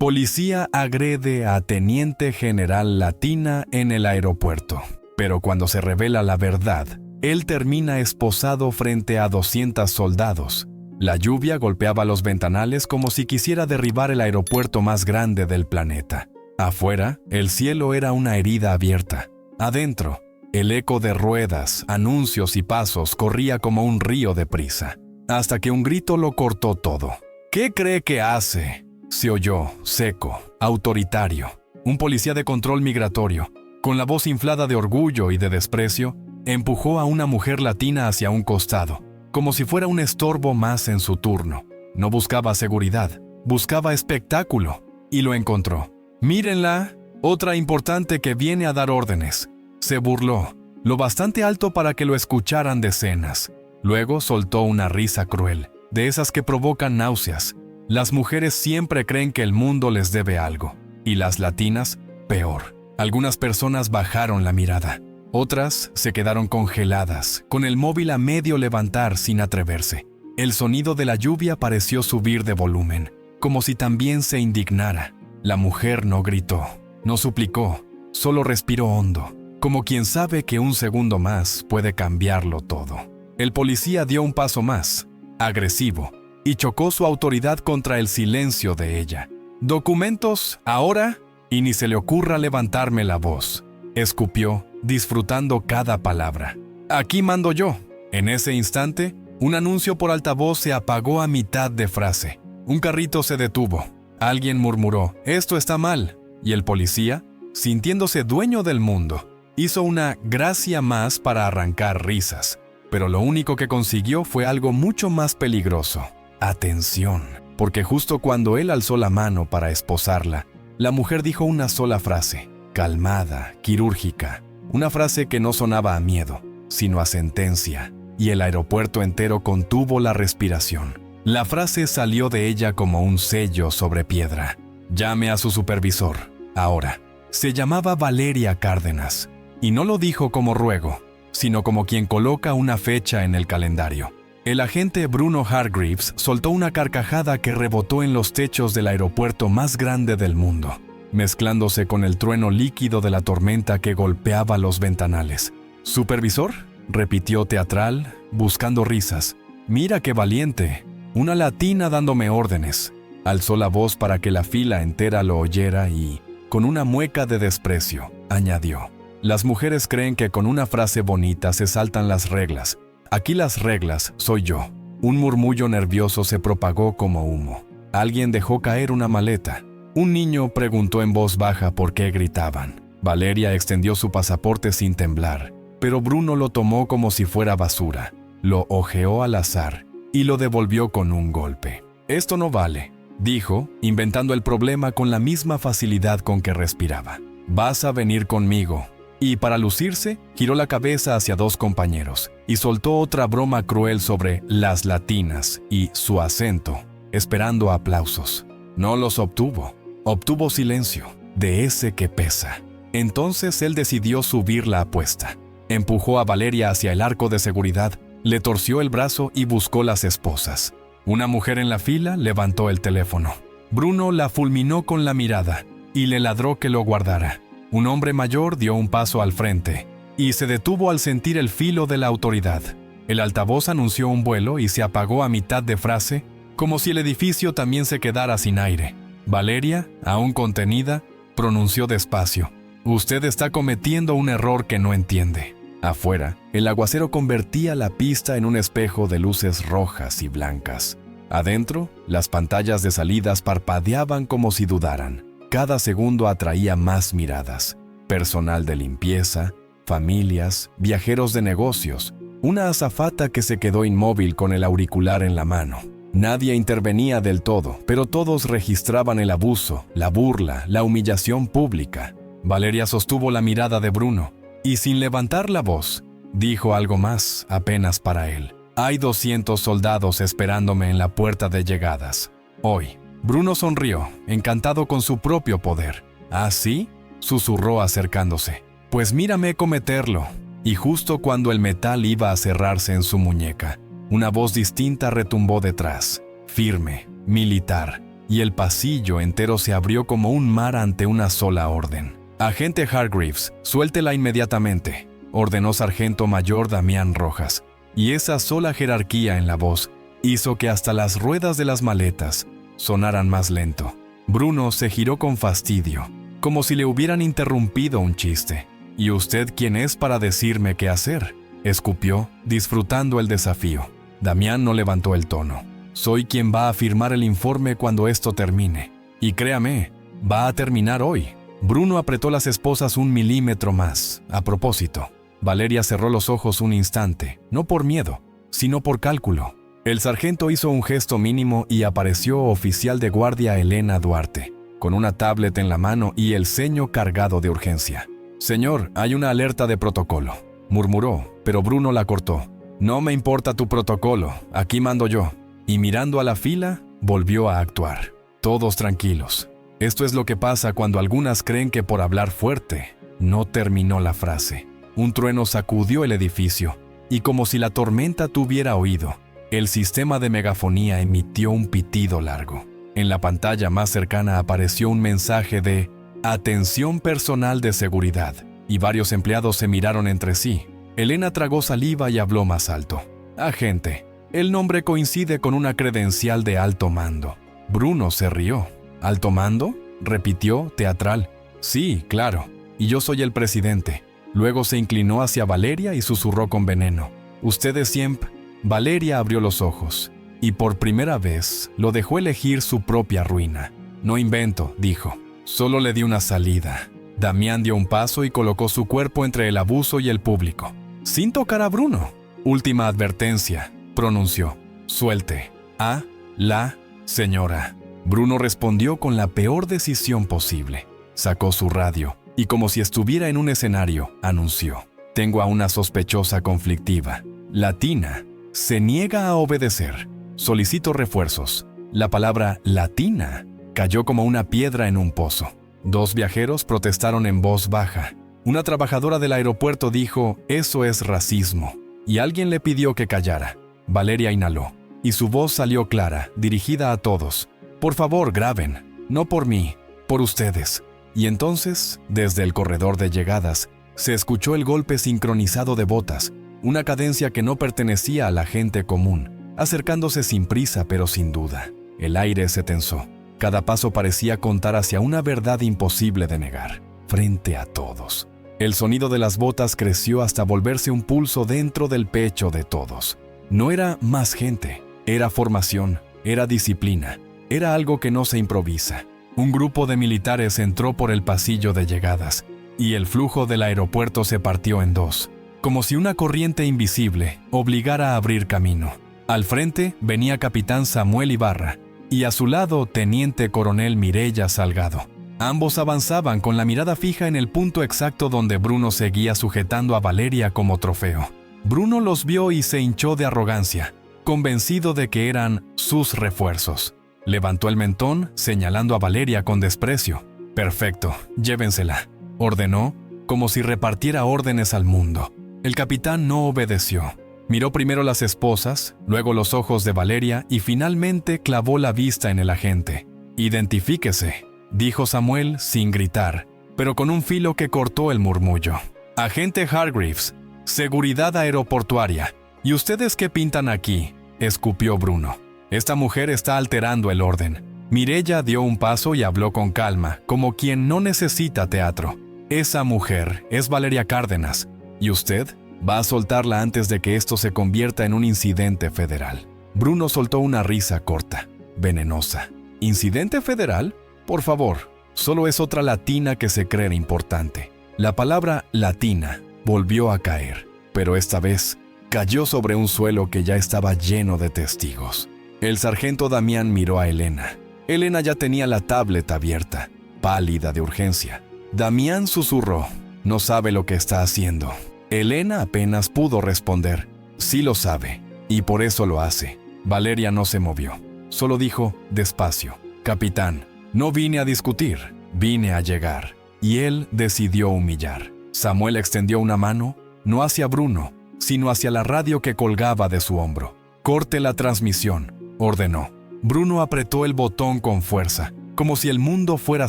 Policía agrede a teniente general Latina en el aeropuerto. Pero cuando se revela la verdad, él termina esposado frente a 200 soldados. La lluvia golpeaba los ventanales como si quisiera derribar el aeropuerto más grande del planeta. Afuera, el cielo era una herida abierta. Adentro, el eco de ruedas, anuncios y pasos corría como un río de prisa, hasta que un grito lo cortó todo. ¿Qué cree que hace?, se oyó, seco, autoritario. Un policía de control migratorio, con la voz inflada de orgullo y de desprecio, empujó a una mujer latina hacia un costado, como si fuera un estorbo más en su turno. No buscaba seguridad, buscaba espectáculo, y lo encontró. «Mírenla, otra importante que viene a dar órdenes». Se burló, lo bastante alto para que lo escucharan decenas. Luego soltó una risa cruel, de esas que provocan náuseas. Las mujeres siempre creen que el mundo les debe algo, y las latinas, peor. Algunas personas bajaron la mirada, otras se quedaron congeladas, con el móvil a medio levantar sin atreverse. El sonido de la lluvia pareció subir de volumen, como si también se indignara. La mujer no gritó, no suplicó, solo respiró hondo, como quien sabe que un segundo más puede cambiarlo todo. El policía dio un paso más, agresivo, y chocó su autoridad contra el silencio de ella. «¿Documentos ahora?» Y ni se le ocurra levantarme la voz. Escupió, disfrutando cada palabra. «Aquí mando yo». En ese instante, un anuncio por altavoz se apagó a mitad de frase. Un carrito se detuvo. Alguien murmuró, «Esto está mal». Y el policía, sintiéndose dueño del mundo, hizo una gracia más para arrancar risas. Pero lo único que consiguió fue algo mucho más peligroso. Atención, porque justo cuando él alzó la mano para esposarla, la mujer dijo una sola frase, calmada, quirúrgica, una frase que no sonaba a miedo, sino a sentencia, y el aeropuerto entero contuvo la respiración. La frase salió de ella como un sello sobre piedra. «Llame a su supervisor, ahora». Se llamaba Valeria Cárdenas, y no lo dijo como ruego, sino como quien coloca una fecha en el calendario. El agente Bruno Hargreaves soltó una carcajada que rebotó en los techos del aeropuerto más grande del mundo, mezclándose con el trueno líquido de la tormenta que golpeaba los ventanales. «¿Supervisor?», repitió teatral, buscando risas. «Mira qué valiente, una latina dándome órdenes». Alzó la voz para que la fila entera lo oyera y, con una mueca de desprecio, añadió, «Las mujeres creen que con una frase bonita se saltan las reglas. Aquí las reglas soy yo». Un murmullo nervioso se propagó como humo. Alguien dejó caer una maleta. Un niño preguntó en voz baja por qué gritaban. Valeria extendió su pasaporte sin temblar, pero Bruno lo tomó como si fuera basura. Lo hojeó al azar y lo devolvió con un golpe. «Esto no vale», dijo, inventando el problema con la misma facilidad con que respiraba. «Vas a venir conmigo». Y para lucirse, giró la cabeza hacia dos compañeros y soltó otra broma cruel sobre las latinas y su acento, esperando aplausos. No los obtuvo. Obtuvo silencio, de ese que pesa. Entonces él decidió subir la apuesta. Empujó a Valeria hacia el arco de seguridad, le torció el brazo y buscó las esposas. Una mujer en la fila levantó el teléfono. Bruno la fulminó con la mirada y le ladró que lo guardara. Un hombre mayor dio un paso al frente y se detuvo al sentir el filo de la autoridad. El altavoz anunció un vuelo y se apagó a mitad de frase, como si el edificio también se quedara sin aire. Valeria, aún contenida, pronunció despacio, «Usted está cometiendo un error que no entiende». Afuera, el aguacero convertía la pista en un espejo de luces rojas y blancas. Adentro, las pantallas de salidas parpadeaban como si dudaran. Cada segundo atraía más miradas. Personal de limpieza, familias, viajeros de negocios, una azafata que se quedó inmóvil con el auricular en la mano. Nadie intervenía del todo, pero todos registraban el abuso, la burla, la humillación pública. Valeria sostuvo la mirada de Bruno y, sin levantar la voz, dijo algo más apenas para él. «Hay 200 soldados esperándome en la puerta de llegadas. Hoy». Bruno sonrió, encantado con su propio poder. «¿Ah, sí?», susurró acercándose. «Pues mírame cometerlo». Y justo cuando el metal iba a cerrarse en su muñeca, una voz distinta retumbó detrás, firme, militar, y el pasillo entero se abrió como un mar ante una sola orden. «Agente Hargreaves, suéltela inmediatamente», ordenó Sargento Mayor Damián Rojas, y esa sola jerarquía en la voz hizo que hasta las ruedas de las maletas sonaran más lento. Bruno se giró con fastidio, como si le hubieran interrumpido un chiste. «¿Y usted quién es para decirme qué hacer?», escupió, disfrutando el desafío. Damián no levantó el tono. «Soy quien va a firmar el informe cuando esto termine. Y créame, va a terminar hoy». Bruno apretó las esposas 1 milímetro más. A propósito, Valeria cerró los ojos un instante, no por miedo, sino por cálculo. El sargento hizo un gesto mínimo y apareció oficial de guardia Elena Duarte, con una tablet en la mano y el ceño cargado de urgencia. «Señor, hay una alerta de protocolo», murmuró, pero Bruno la cortó. «No me importa tu protocolo, aquí mando yo». Y mirando a la fila, volvió a actuar. Todos tranquilos. Esto es lo que pasa cuando algunas creen que por hablar fuerte. No terminó la frase. Un trueno sacudió el edificio, y como si la tormenta tuviera oído, el sistema de megafonía emitió un pitido largo. En la pantalla más cercana apareció un mensaje de «Atención personal de seguridad», y varios empleados se miraron entre sí. Elena tragó saliva y habló más alto. «Agente, el nombre coincide con una credencial de alto mando». Bruno se rió. «¿Alto mando?», repitió, teatral. «Sí, claro, y yo soy el presidente». Luego se inclinó hacia Valeria y susurró con veneno. «Usted es siempre». Valeria abrió los ojos, y por primera vez lo dejó elegir su propia ruina. «No invento», dijo. «Solo le di una salida». Damián dio un paso y colocó su cuerpo entre el abuso y el público, sin tocar a Bruno. «Última advertencia», pronunció. «Suelte a la señora». Bruno respondió con la peor decisión posible. Sacó su radio y, como si estuviera en un escenario, anunció: «Tengo a una sospechosa conflictiva. Latina. Se niega a obedecer. Solicito refuerzos». La palabra «latina» cayó como una piedra en un pozo. 2 viajeros protestaron en voz baja. Una trabajadora del aeropuerto dijo: «Eso es racismo», y alguien le pidió que callara. Valeria inhaló, y su voz salió clara, dirigida a todos. «Por favor, graben. No por mí, por ustedes». Y entonces, desde el corredor de llegadas, se escuchó el golpe sincronizado de botas, una cadencia que no pertenecía a la gente común, acercándose sin prisa pero sin duda. El aire se tensó. Cada paso parecía contar hacia una verdad imposible de negar, frente a todos. El sonido de las botas creció hasta volverse un pulso dentro del pecho de todos. No era más gente, era formación, era disciplina. Era algo que no se improvisa. Un grupo de militares entró por el pasillo de llegadas, y el flujo del aeropuerto se partió en 2, como si una corriente invisible obligara a abrir camino. Al frente venía Capitán Samuel Ibarra, y a su lado Teniente Coronel Mireya Salgado. Ambos avanzaban con la mirada fija en el punto exacto donde Bruno seguía sujetando a Valeria como trofeo. Bruno los vio y se hinchó de arrogancia, convencido de que eran sus refuerzos. Levantó el mentón, señalando a Valeria con desprecio. «Perfecto, llévensela», ordenó, como si repartiera órdenes al mundo. El capitán no obedeció. Miró primero las esposas, luego los ojos de Valeria y finalmente clavó la vista en el agente. «Identifíquese», dijo Samuel sin gritar, pero con un filo que cortó el murmullo. «Agente Hargreaves, seguridad aeroportuaria. ¿Y ustedes qué pintan aquí?», escupió Bruno. «Esta mujer está alterando el orden». Mireya dio un paso y habló con calma, como quien no necesita teatro. «Esa mujer es Valeria Cárdenas, y usted va a soltarla antes de que esto se convierta en un incidente federal». Bruno soltó una risa corta, venenosa. «¿Incidente federal? Por favor, solo es otra latina que se cree importante». La palabra latina volvió a caer, pero esta vez cayó sobre un suelo que ya estaba lleno de testigos. El sargento Damián miró a Elena. Elena ya tenía la tablet abierta, pálida de urgencia. Damián susurró: «No sabe lo que está haciendo». Elena apenas pudo responder: «Sí lo sabe, y por eso lo hace». Valeria no se movió. Solo dijo, despacio: «Capitán, no vine a discutir, vine a llegar». Y él decidió humillar. Samuel extendió una mano, no hacia Bruno, sino hacia la radio que colgaba de su hombro. «Corte la transmisión», ordenó. Bruno apretó el botón con fuerza, como si el mundo fuera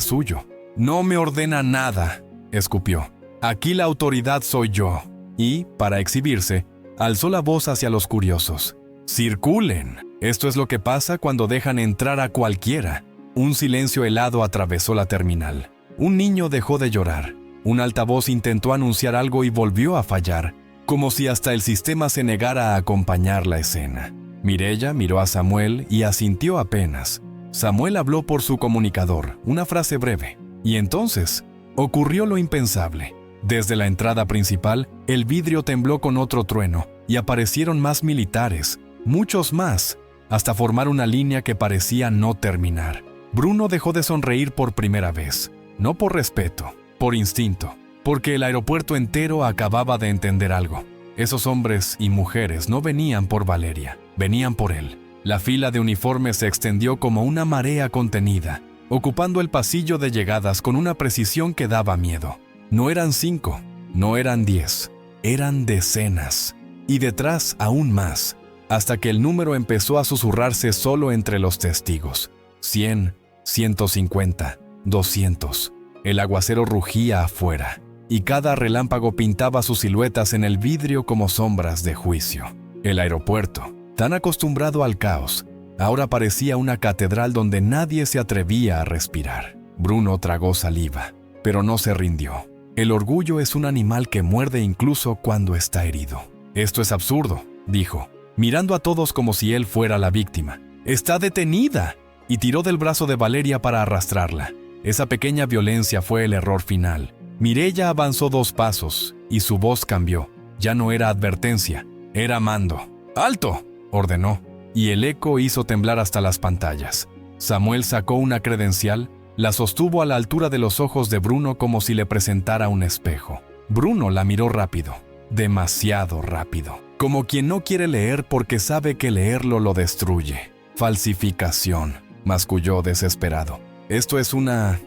suyo. «No me ordena nada», escupió. «Aquí la autoridad soy yo». Y, para exhibirse, alzó la voz hacia los curiosos. «Circulen. Esto es lo que pasa cuando dejan entrar a cualquiera». Un silencio helado atravesó la terminal. Un niño dejó de llorar. Un altavoz intentó anunciar algo y volvió a fallar, como si hasta el sistema se negara a acompañar la escena. Mireya miró a Samuel y asintió apenas. Samuel habló por su comunicador, una frase breve. Y entonces, ocurrió lo impensable. Desde la entrada principal, el vidrio tembló con otro trueno y aparecieron más militares, muchos más, hasta formar una línea que parecía no terminar. Bruno dejó de sonreír por primera vez, no por respeto, por instinto, porque el aeropuerto entero acababa de entender algo. Esos hombres y mujeres no venían por Valeria, venían por él. La fila de uniformes se extendió como una marea contenida, ocupando el pasillo de llegadas con una precisión que daba miedo. No eran 5, no eran 10, eran decenas. Y detrás aún más, hasta que el número empezó a susurrarse solo entre los testigos. 100, 150, 200. El aguacero rugía afuera, y cada relámpago pintaba sus siluetas en el vidrio como sombras de juicio. El aeropuerto, tan acostumbrado al caos, ahora parecía una catedral donde nadie se atrevía a respirar. Bruno tragó saliva, pero no se rindió. El orgullo es un animal que muerde incluso cuando está herido. «Esto es absurdo», dijo, mirando a todos como si él fuera la víctima. «¡Está detenida!» Y tiró del brazo de Valeria para arrastrarla. Esa pequeña violencia fue el error final. Mireya avanzó 2 pasos, y su voz cambió. Ya no era advertencia, era mando. «¡Alto!», ordenó, y el eco hizo temblar hasta las pantallas. Samuel sacó una credencial, la sostuvo a la altura de los ojos de Bruno como si le presentara un espejo. Bruno la miró rápido, demasiado rápido, como quien no quiere leer porque sabe que leerlo lo destruye. «Falsificación», masculló desesperado. «Esto es una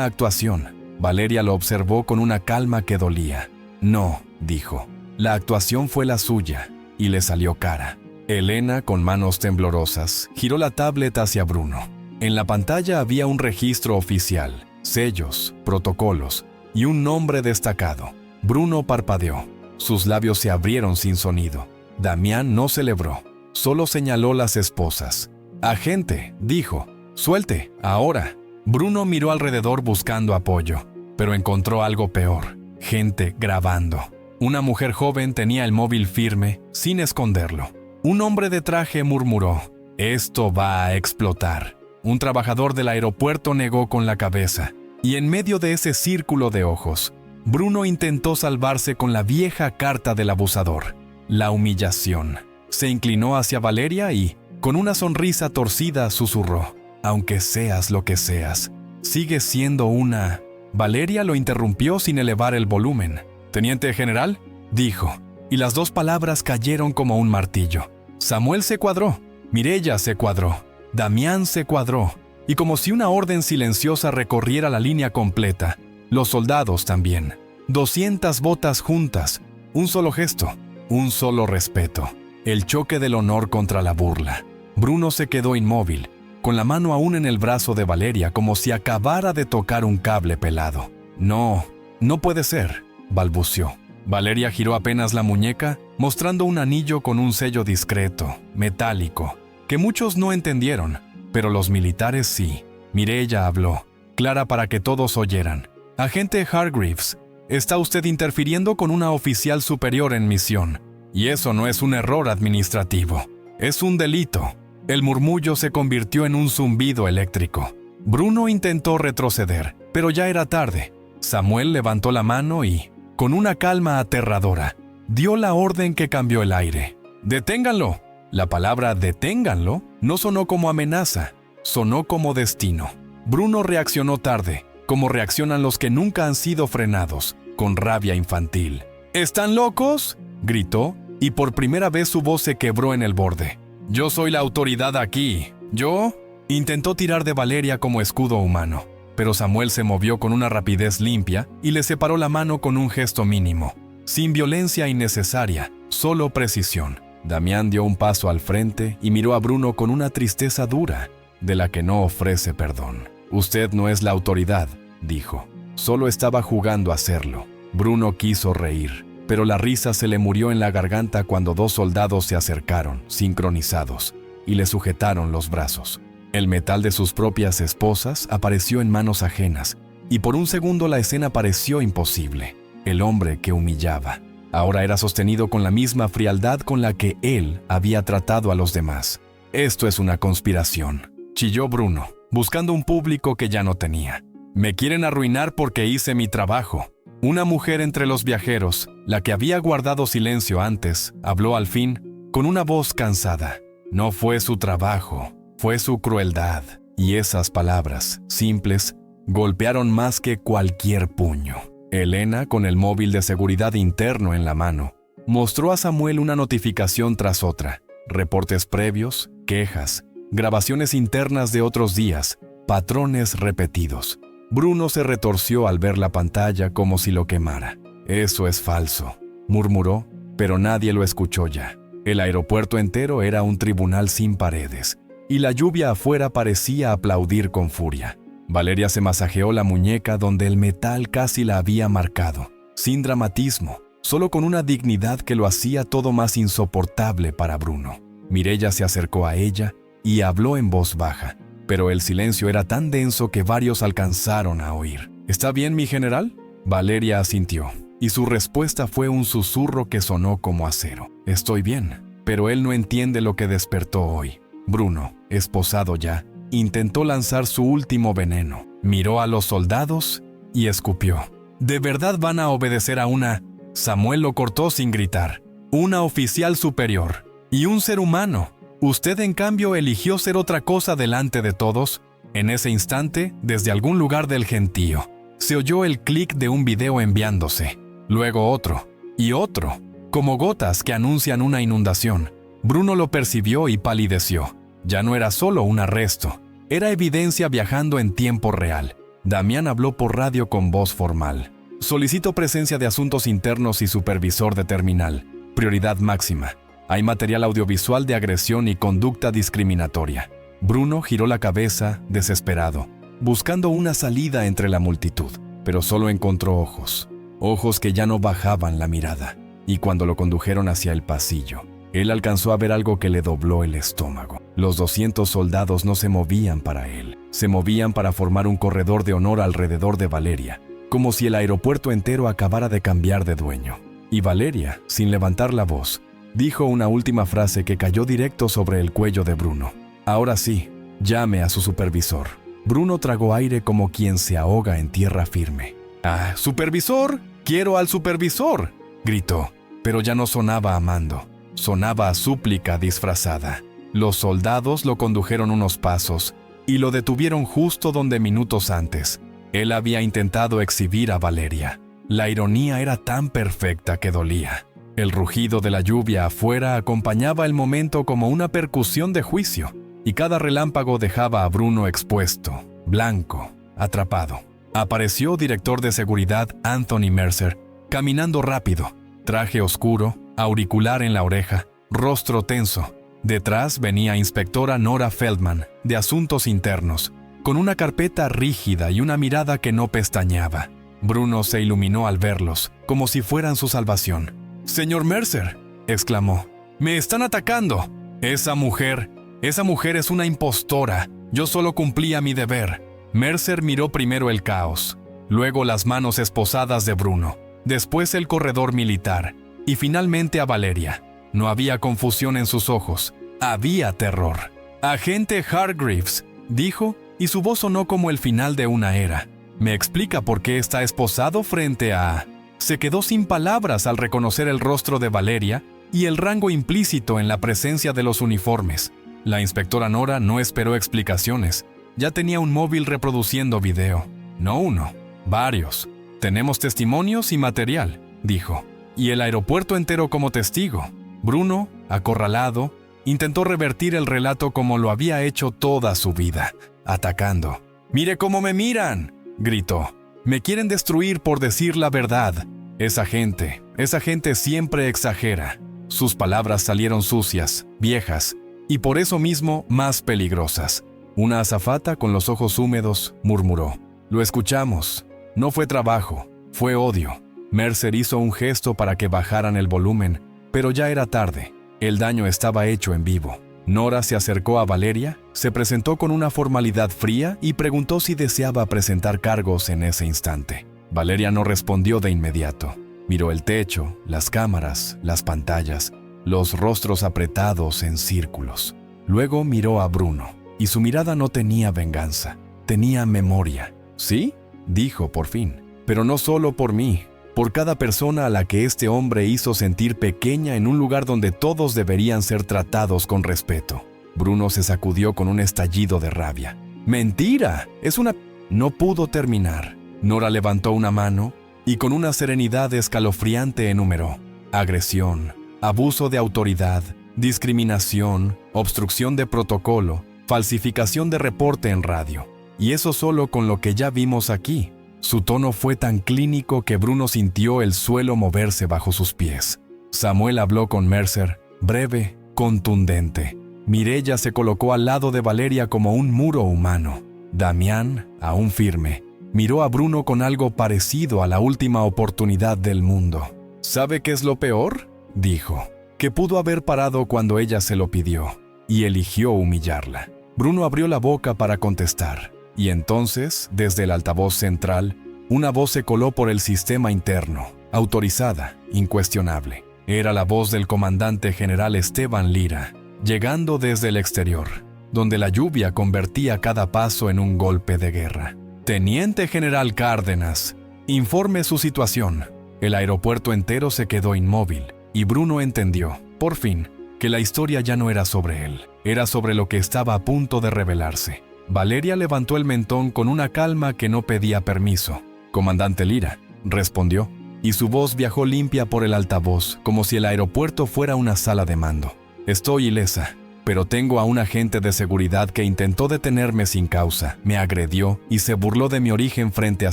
actuación». Valeria lo observó con una calma que dolía. «No», dijo. La actuación fue la suya, y le salió cara. Elena, con manos temblorosas, giró la tablet hacia Bruno. En la pantalla había un registro oficial, sellos, protocolos y un nombre destacado. Bruno parpadeó. Sus labios se abrieron sin sonido. Damián no celebró, solo señaló las esposas. «Agente», dijo, «suelte, ahora». Bruno miró alrededor buscando apoyo, pero encontró algo peor: gente grabando. Una mujer joven tenía el móvil firme, sin esconderlo. Un hombre de traje murmuró: «Esto va a explotar». Un trabajador del aeropuerto negó con la cabeza, y en medio de ese círculo de ojos, Bruno intentó salvarse con la vieja carta del abusador: la humillación. Se inclinó hacia Valeria y, con una sonrisa torcida, susurró: «Aunque seas lo que seas, sigues siendo una...». Valeria lo interrumpió sin elevar el volumen. «Teniente general», dijo, y las 2 palabras cayeron como un martillo. Samuel se cuadró, Mireya se cuadró, Damián se cuadró, y como si una orden silenciosa recorriera la línea completa, los soldados también. 200 botas juntas, un solo gesto, un solo respeto. El choque del honor contra la burla. Bruno se quedó inmóvil, con la mano aún en el brazo de Valeria, como si acabara de tocar un cable pelado. «No, no puede ser», balbuceó. Valeria giró apenas la muñeca, mostrando un anillo con un sello discreto, metálico, que muchos no entendieron, pero los militares sí. Mireya habló, clara para que todos oyeran. «Agente Hargreaves, está usted interfiriendo con una oficial superior en misión, y eso no es un error administrativo, es un delito». El murmullo se convirtió en un zumbido eléctrico. Bruno intentó retroceder, pero ya era tarde. Samuel levantó la mano y, con una calma aterradora, dio la orden que cambió el aire. «¡Deténganlo!». La palabra «deténganlo» no sonó como amenaza, sonó como destino. Bruno reaccionó tarde, como reaccionan los que nunca han sido frenados, con rabia infantil. «¿Están locos?», gritó, y por primera vez su voz se quebró en el borde. «Yo soy la autoridad aquí. Yo...». Intentó tirar de Valeria como escudo humano, pero Samuel se movió con una rapidez limpia y le separó la mano con un gesto mínimo. Sin violencia innecesaria, solo precisión. Damián dio un paso al frente y miró a Bruno con una tristeza dura, de la que no ofrece perdón. «Usted no es la autoridad», dijo. Solo estaba jugando a hacerlo. Bruno quiso reír, pero la risa se le murió en la garganta cuando 2 soldados se acercaron, sincronizados, y le sujetaron los brazos. El metal de sus propias esposas apareció en manos ajenas, y por un segundo la escena pareció imposible. El hombre que humillaba ahora era sostenido con la misma frialdad con la que él había tratado a los demás. «Esto es una conspiración», chilló Bruno, buscando un público que ya no tenía. «Me quieren arruinar porque hice mi trabajo». Una mujer entre los viajeros, la que había guardado silencio antes, habló al fin, con una voz cansada. No fue su trabajo, fue su crueldad. Y esas palabras, simples, golpearon más que cualquier puño. Elena, con el móvil de seguridad interno en la mano, mostró a Samuel una notificación tras otra. Reportes previos, quejas, grabaciones internas de otros días, patrones repetidos. Bruno se retorció al ver la pantalla como si lo quemara. «Eso es falso», murmuró, pero nadie lo escuchó ya. El aeropuerto entero era un tribunal sin paredes, y la lluvia afuera parecía aplaudir con furia. Valeria se masajeó la muñeca donde el metal casi la había marcado, sin dramatismo, solo con una dignidad que lo hacía todo más insoportable para Bruno. Mireya se acercó a ella y habló en voz baja, pero el silencio era tan denso que varios alcanzaron a oír. «¿Está bien, mi general?» Valeria asintió, y su respuesta fue un susurro que sonó como acero. «Estoy bien», pero él no entiende lo que despertó hoy. Bruno, esposado ya, intentó lanzar su último veneno. Miró a los soldados y escupió. «¿De verdad van a obedecer a una...?» Samuel lo cortó sin gritar. «Una oficial superior. Y un ser humano. Usted, en cambio, eligió ser otra cosa delante de todos». En ese instante, desde algún lugar del gentío, se oyó el clic de un video enviándose. Luego otro, y otro, como gotas que anuncian una inundación. Bruno lo percibió y palideció. Ya no era solo un arresto, era evidencia viajando en tiempo real. Damián habló por radio con voz formal. «Solicito presencia de asuntos internos y supervisor de terminal. Prioridad máxima. Hay material audiovisual de agresión y conducta discriminatoria». Bruno giró la cabeza, desesperado, buscando una salida entre la multitud, pero solo encontró ojos. Ojos que ya no bajaban la mirada. Y cuando lo condujeron hacia el pasillo, él alcanzó a ver algo que le dobló el estómago. Los 200 soldados no se movían para él. Se movían para formar un corredor de honor alrededor de Valeria, como si el aeropuerto entero acabara de cambiar de dueño. Y Valeria, sin levantar la voz, dijo una última frase que cayó directo sobre el cuello de Bruno. «Ahora sí, llame a su supervisor». Bruno tragó aire como quien se ahoga en tierra firme. «¡Ah, supervisor! ¡Quiero al supervisor!», gritó, pero ya no sonaba a mando. Sonaba a súplica disfrazada. Los soldados lo condujeron unos pasos y lo detuvieron justo donde minutos antes él había intentado exhibir a Valeria. La ironía era tan perfecta que dolía. El rugido de la lluvia afuera acompañaba el momento como una percusión de juicio, y cada relámpago dejaba a Bruno expuesto, blanco, atrapado. Apareció director de seguridad Anthony Mercer, caminando rápido, traje oscuro, auricular en la oreja, rostro tenso. Detrás venía inspectora Nora Feldman, de Asuntos Internos, con una carpeta rígida y una mirada que no pestañeaba. Bruno se iluminó al verlos, como si fueran su salvación. «Señor Mercer», exclamó, «me están atacando. Esa mujer es una impostora. Yo solo cumplía mi deber». Mercer miró primero el caos, luego las manos esposadas de Bruno, después el corredor militar, y finalmente a Valeria. No había confusión en sus ojos, había terror. «Agente Hargreaves», dijo, y su voz sonó como el final de una era. «¿Me explica por qué está esposado frente a...?» Se quedó sin palabras al reconocer el rostro de Valeria y el rango implícito en la presencia de los uniformes. La inspectora Nora no esperó explicaciones. Ya tenía un móvil reproduciendo video. No uno, varios. «Tenemos testimonios y material», dijo, «y el aeropuerto entero como testigo». Bruno, acorralado, intentó revertir el relato como lo había hecho toda su vida, atacando. «¡Mire cómo me miran!», gritó. «Me quieren destruir por decir la verdad. Esa gente siempre exagera». Sus palabras salieron sucias, viejas, y por eso mismo más peligrosas. Una azafata con los ojos húmedos murmuró: «Lo escuchamos. No fue trabajo, fue odio». Mercer hizo un gesto para que bajaran el volumen, pero ya era tarde. El daño estaba hecho en vivo. Nora se acercó a Valeria, se presentó con una formalidad fría y preguntó si deseaba presentar cargos en ese instante. Valeria no respondió de inmediato. Miró el techo, las cámaras, las pantallas, los rostros apretados en círculos. Luego miró a Bruno, y su mirada no tenía venganza, tenía memoria. «¿Sí?», dijo por fin, «pero no solo por mí, por cada persona a la que este hombre hizo sentir pequeña en un lugar donde todos deberían ser tratados con respeto». Bruno se sacudió con un estallido de rabia. «¡Mentira! Es una...» No pudo terminar. Nora levantó una mano y con una serenidad escalofriante enumeró: agresión, abuso de autoridad, discriminación, obstrucción de protocolo, falsificación de reporte en radio. Y eso solo con lo que ya vimos aquí. Su tono fue tan clínico que Bruno sintió el suelo moverse bajo sus pies. Samuel habló con Mercer, breve, contundente. Mireya se colocó al lado de Valeria como un muro humano. Damián, aún firme, miró a Bruno con algo parecido a la última oportunidad del mundo. «¿Sabe qué es lo peor?», dijo, «que pudo haber parado cuando ella se lo pidió, y eligió humillarla». Bruno abrió la boca para contestar, y entonces, desde el altavoz central, una voz se coló por el sistema interno, autorizada, incuestionable. Era la voz del comandante general Esteban Lira, llegando desde el exterior, donde la lluvia convertía cada paso en un golpe de guerra. «Teniente General Cárdenas, informe su situación». El aeropuerto entero se quedó inmóvil, y Bruno entendió, por fin, que la historia ya no era sobre él, era sobre lo que estaba a punto de revelarse. Valeria levantó el mentón con una calma que no pedía permiso. «Comandante Lira», respondió, y su voz viajó limpia por el altavoz, como si el aeropuerto fuera una sala de mando. «Estoy ilesa, pero tengo a un agente de seguridad que intentó detenerme sin causa, me agredió y se burló de mi origen frente a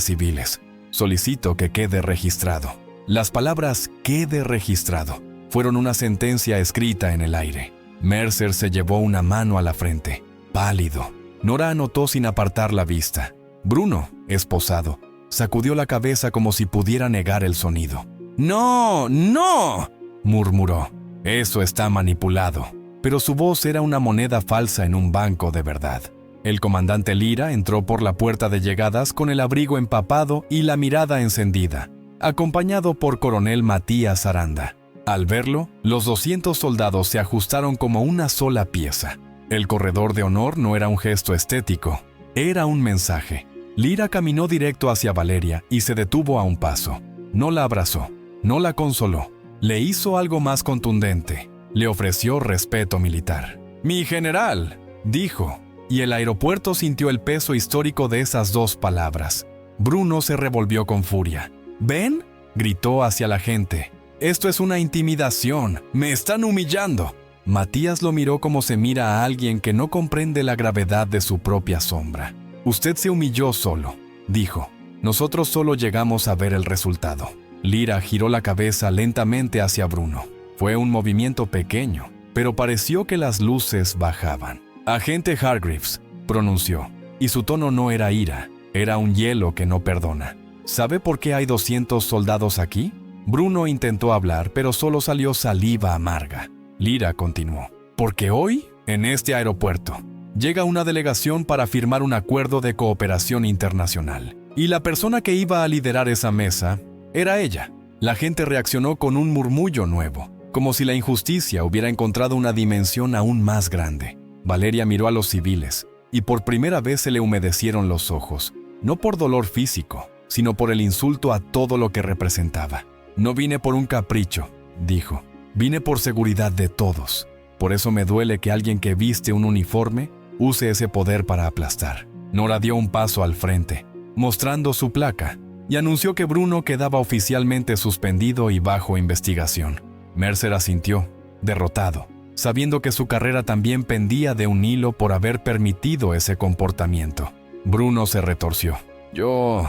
civiles. Solicito que quede registrado». Las palabras «quede registrado» fueron una sentencia escrita en el aire. Mercer se llevó una mano a la frente, pálido. Nora anotó sin apartar la vista. Bruno, esposado, sacudió la cabeza como si pudiera negar el sonido. «¡No, no!», murmuró. «Eso está manipulado». Pero su voz era una moneda falsa en un banco de verdad. El comandante Lira entró por la puerta de llegadas con el abrigo empapado y la mirada encendida, acompañado por coronel Matías Aranda. Al verlo, los 200 soldados se ajustaron como una sola pieza. El corredor de honor no era un gesto estético, era un mensaje. Lira caminó directo hacia Valeria y se detuvo a un paso. No la abrazó, no la consoló. Le hizo algo más contundente. Le ofreció respeto militar. «Mi general», dijo, y el aeropuerto sintió el peso histórico de esas dos palabras. Bruno se revolvió con furia. «¿Ven?», gritó hacia la gente. «Esto es una intimidación. Me están humillando». Matías lo miró como se mira a alguien que no comprende la gravedad de su propia sombra. «Usted se humilló solo», dijo. «Nosotros solo llegamos a ver el resultado». Lira giró la cabeza lentamente hacia Bruno. Fue un movimiento pequeño, pero pareció que las luces bajaban. «Agente Hargreaves», pronunció, y su tono no era ira, era un hielo que no perdona. «¿Sabe por qué hay 200 soldados aquí?». Bruno intentó hablar, pero solo salió saliva amarga. Lira continuó: «Porque hoy, en este aeropuerto, llega una delegación para firmar un acuerdo de cooperación internacional. Y la persona que iba a liderar esa mesa era ella». La gente reaccionó con un murmullo nuevo, como si la injusticia hubiera encontrado una dimensión aún más grande. Valeria miró a los civiles, y por primera vez se le humedecieron los ojos, no por dolor físico, sino por el insulto a todo lo que representaba. «No vine por un capricho», dijo. «Vine por seguridad de todos. Por eso me duele que alguien que viste un uniforme use ese poder para aplastar». Nora dio un paso al frente, mostrando su placa, y anunció que Bruno quedaba oficialmente suspendido y bajo investigación. Mercer asintió, derrotado, sabiendo que su carrera también pendía de un hilo por haber permitido ese comportamiento. Bruno se retorció. Yo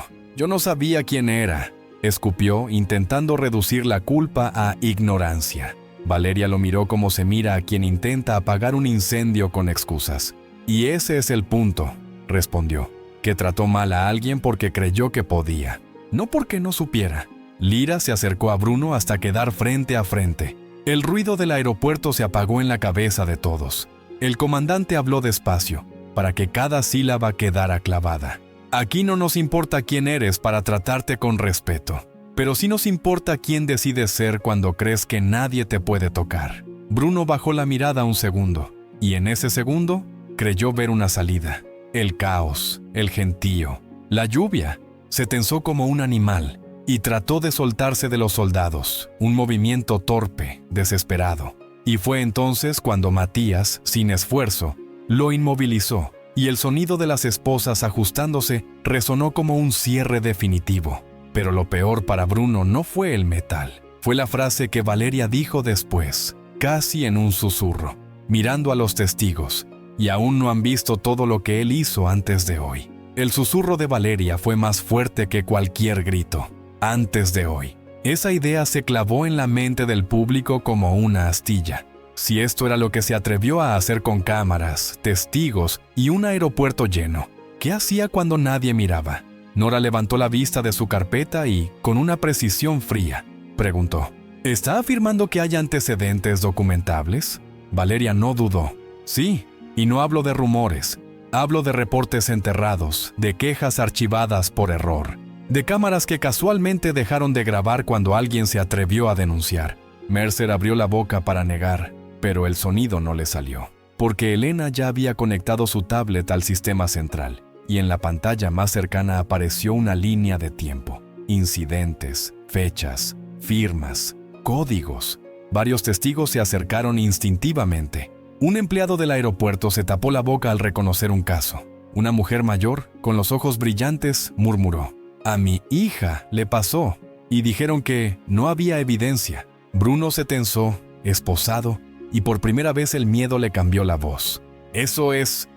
no sabía quién era», escupió, intentando reducir la culpa a ignorancia. Valeria lo miró como se mira a quien intenta apagar un incendio con excusas. «Y ese es el punto», respondió, «que trató mal a alguien porque creyó que podía, no porque no supiera». Lira se acercó a Bruno hasta quedar frente a frente. El ruido del aeropuerto se apagó en la cabeza de todos. El comandante habló despacio, para que cada sílaba quedara clavada. «Aquí no nos importa quién eres para tratarte con respeto, pero sí nos importa quién decides ser cuando crees que nadie te puede tocar». Bruno bajó la mirada un segundo, y en ese segundo creyó ver una salida. El caos, el gentío, la lluvia. Se tensó como un animal y trató de soltarse de los soldados, un movimiento torpe, desesperado. Y fue entonces cuando Matías, sin esfuerzo, lo inmovilizó, y el sonido de las esposas ajustándose resonó como un cierre definitivo. Pero lo peor para Bruno no fue el metal, fue la frase que Valeria dijo después, casi en un susurro, mirando a los testigos, y aún no han visto todo lo que él hizo antes de hoy. El susurro de Valeria fue más fuerte que cualquier grito. Antes de hoy. Esa idea se clavó en la mente del público como una astilla. Si esto era lo que se atrevió a hacer con cámaras, testigos y un aeropuerto lleno, ¿qué hacía cuando nadie miraba? Nora levantó la vista de su carpeta y, con una precisión fría, preguntó, ¿está afirmando que hay antecedentes documentables? Valeria no dudó. Sí, y no hablo de rumores. Hablo de reportes enterrados, de quejas archivadas por error, de cámaras que casualmente dejaron de grabar cuando alguien se atrevió a denunciar. Mercer abrió la boca para negar, pero el sonido no le salió, porque Elena ya había conectado su tablet al sistema central, y en la pantalla más cercana apareció una línea de tiempo, incidentes, fechas, firmas, códigos. Varios testigos se acercaron instintivamente. Un empleado del aeropuerto se tapó la boca al reconocer un caso. Una mujer mayor, con los ojos brillantes, murmuró, «A mi hija le pasó», y dijeron que no había evidencia. Bruno se tensó, esposado, y por primera vez el miedo le cambió la voz. Eso es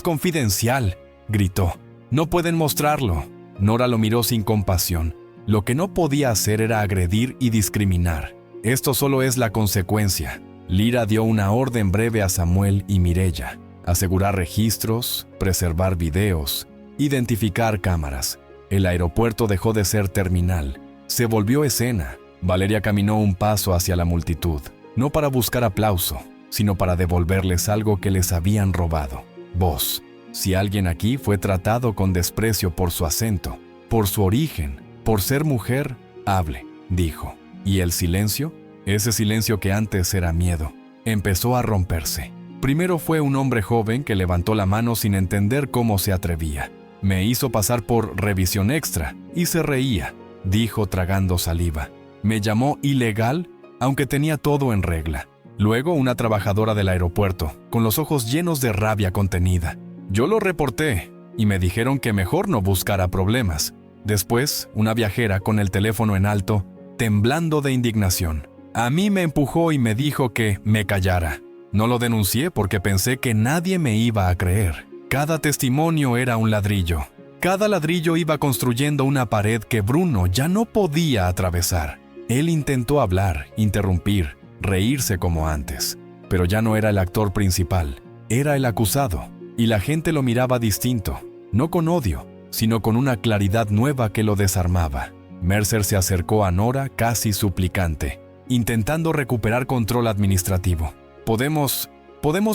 confidencial», gritó. «No pueden mostrarlo». Nora lo miró sin compasión. Lo que no podía hacer era agredir y discriminar. Esto solo es la consecuencia. Lira dio una orden breve a Samuel y Mireya: asegurar registros, preservar videos, identificar cámaras. El aeropuerto dejó de ser terminal, se volvió escena. Valeria caminó un paso hacia la multitud, no para buscar aplauso, sino para devolverles algo que les habían robado: voz. Si alguien aquí fue tratado con desprecio por su acento, por su origen, por ser mujer, hable, dijo. ¿Y el silencio? Ese silencio que antes era miedo, empezó a romperse. Primero fue un hombre joven que levantó la mano sin entender cómo se atrevía. Me hizo pasar por revisión extra y se reía, dijo tragando saliva. Me llamó ilegal, aunque tenía todo en regla. Luego una trabajadora del aeropuerto, con los ojos llenos de rabia contenida. Yo lo reporté y me dijeron que mejor no buscara problemas. Después, una viajera con el teléfono en alto, temblando de indignación. A mí me empujó y me dijo que me callara. No lo denuncié porque pensé que nadie me iba a creer. Cada testimonio era un ladrillo. Cada ladrillo iba construyendo una pared que Bruno ya no podía atravesar. Él intentó hablar, interrumpir, reírse como antes, pero ya no era el actor principal, era el acusado, y la gente lo miraba distinto, no con odio, sino con una claridad nueva que lo desarmaba. Mercer se acercó a Nora casi suplicante, intentando recuperar control administrativo. Podemos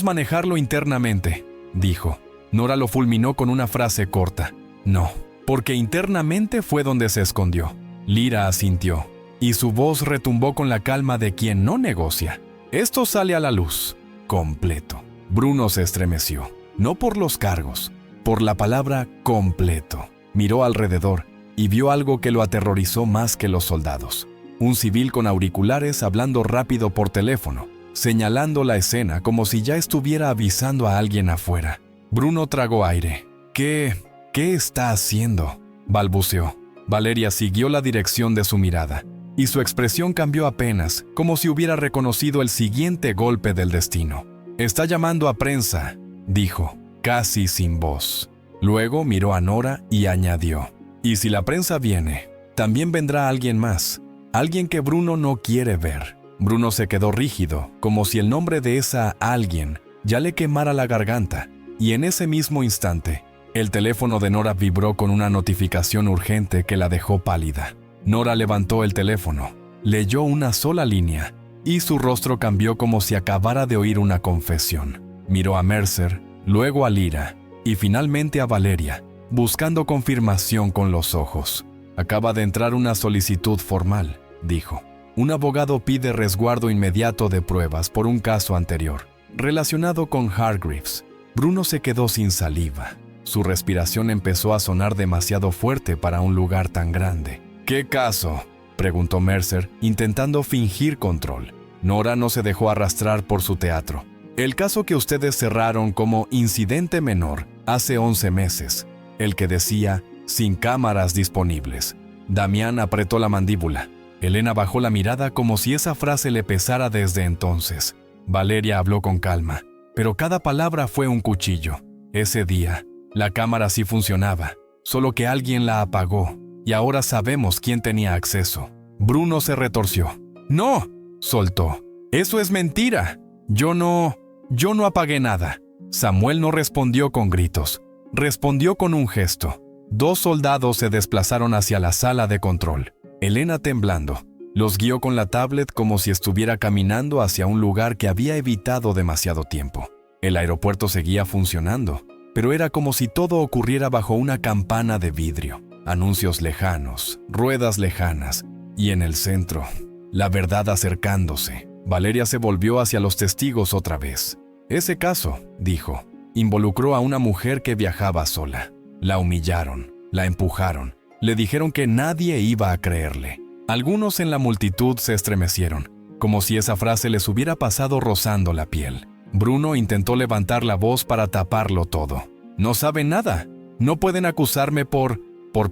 manejarlo internamente», dijo. Nora lo fulminó con una frase corta. «No, porque internamente fue donde se escondió». Lira asintió, y su voz retumbó con la calma de quien no negocia. «Esto sale a la luz, completo». Bruno se estremeció, no por los cargos, por la palabra completo. Miró alrededor y vio algo que lo aterrorizó más que los soldados. Un civil con auriculares hablando rápido por teléfono, señalando la escena como si ya estuviera avisando a alguien afuera. Bruno tragó aire. ¿Qué está haciendo?», balbuceó. Valeria siguió la dirección de su mirada, y su expresión cambió apenas, como si hubiera reconocido el siguiente golpe del destino. «Está llamando a prensa», dijo, casi sin voz. Luego miró a Nora y añadió: «Y si la prensa viene, también vendrá alguien más, alguien que Bruno no quiere ver». Bruno se quedó rígido, como si el nombre de esa alguien ya le quemara la garganta, y en ese mismo instante, el teléfono de Nora vibró con una notificación urgente que la dejó pálida. Nora levantó el teléfono, leyó una sola línea, y su rostro cambió como si acabara de oír una confesión. Miró a Mercer, luego a Lyra, y finalmente a Valeria, buscando confirmación con los ojos. «Acaba de entrar una solicitud formal», dijo. «Un abogado pide resguardo inmediato de pruebas por un caso anterior, relacionado con Hargreaves». Bruno se quedó sin saliva. Su respiración empezó a sonar demasiado fuerte para un lugar tan grande. «¿Qué caso?», preguntó Mercer, intentando fingir control. Nora no se dejó arrastrar por su teatro. «El caso que ustedes cerraron como incidente menor hace 11 meses, el que decía sin cámaras disponibles». Damián apretó la mandíbula. Elena bajó la mirada como si esa frase le pesara desde entonces. Valeria habló con calma, pero cada palabra fue un cuchillo. Ese día, la cámara sí funcionaba, solo que alguien la apagó, y ahora sabemos quién tenía acceso. Bruno se retorció. «¡No!», soltó. «¡Eso es mentira! Yo no apagué nada». Samuel no respondió con gritos. Respondió con un gesto. 2 soldados se desplazaron hacia la sala de control. Elena, temblando, los guió con la tablet como si estuviera caminando hacia un lugar que había evitado demasiado tiempo. El aeropuerto seguía funcionando, pero era como si todo ocurriera bajo una campana de vidrio. Anuncios lejanos, ruedas lejanas, y en el centro, la verdad acercándose. Valeria se volvió hacia los testigos otra vez. «Ese caso», dijo, «involucró a una mujer que viajaba sola. La humillaron, la empujaron, le dijeron que nadie iba a creerle». Algunos en la multitud se estremecieron, como si esa frase les hubiera pasado rozando la piel. Bruno intentó levantar la voz para taparlo todo. «No saben nada. No pueden acusarme por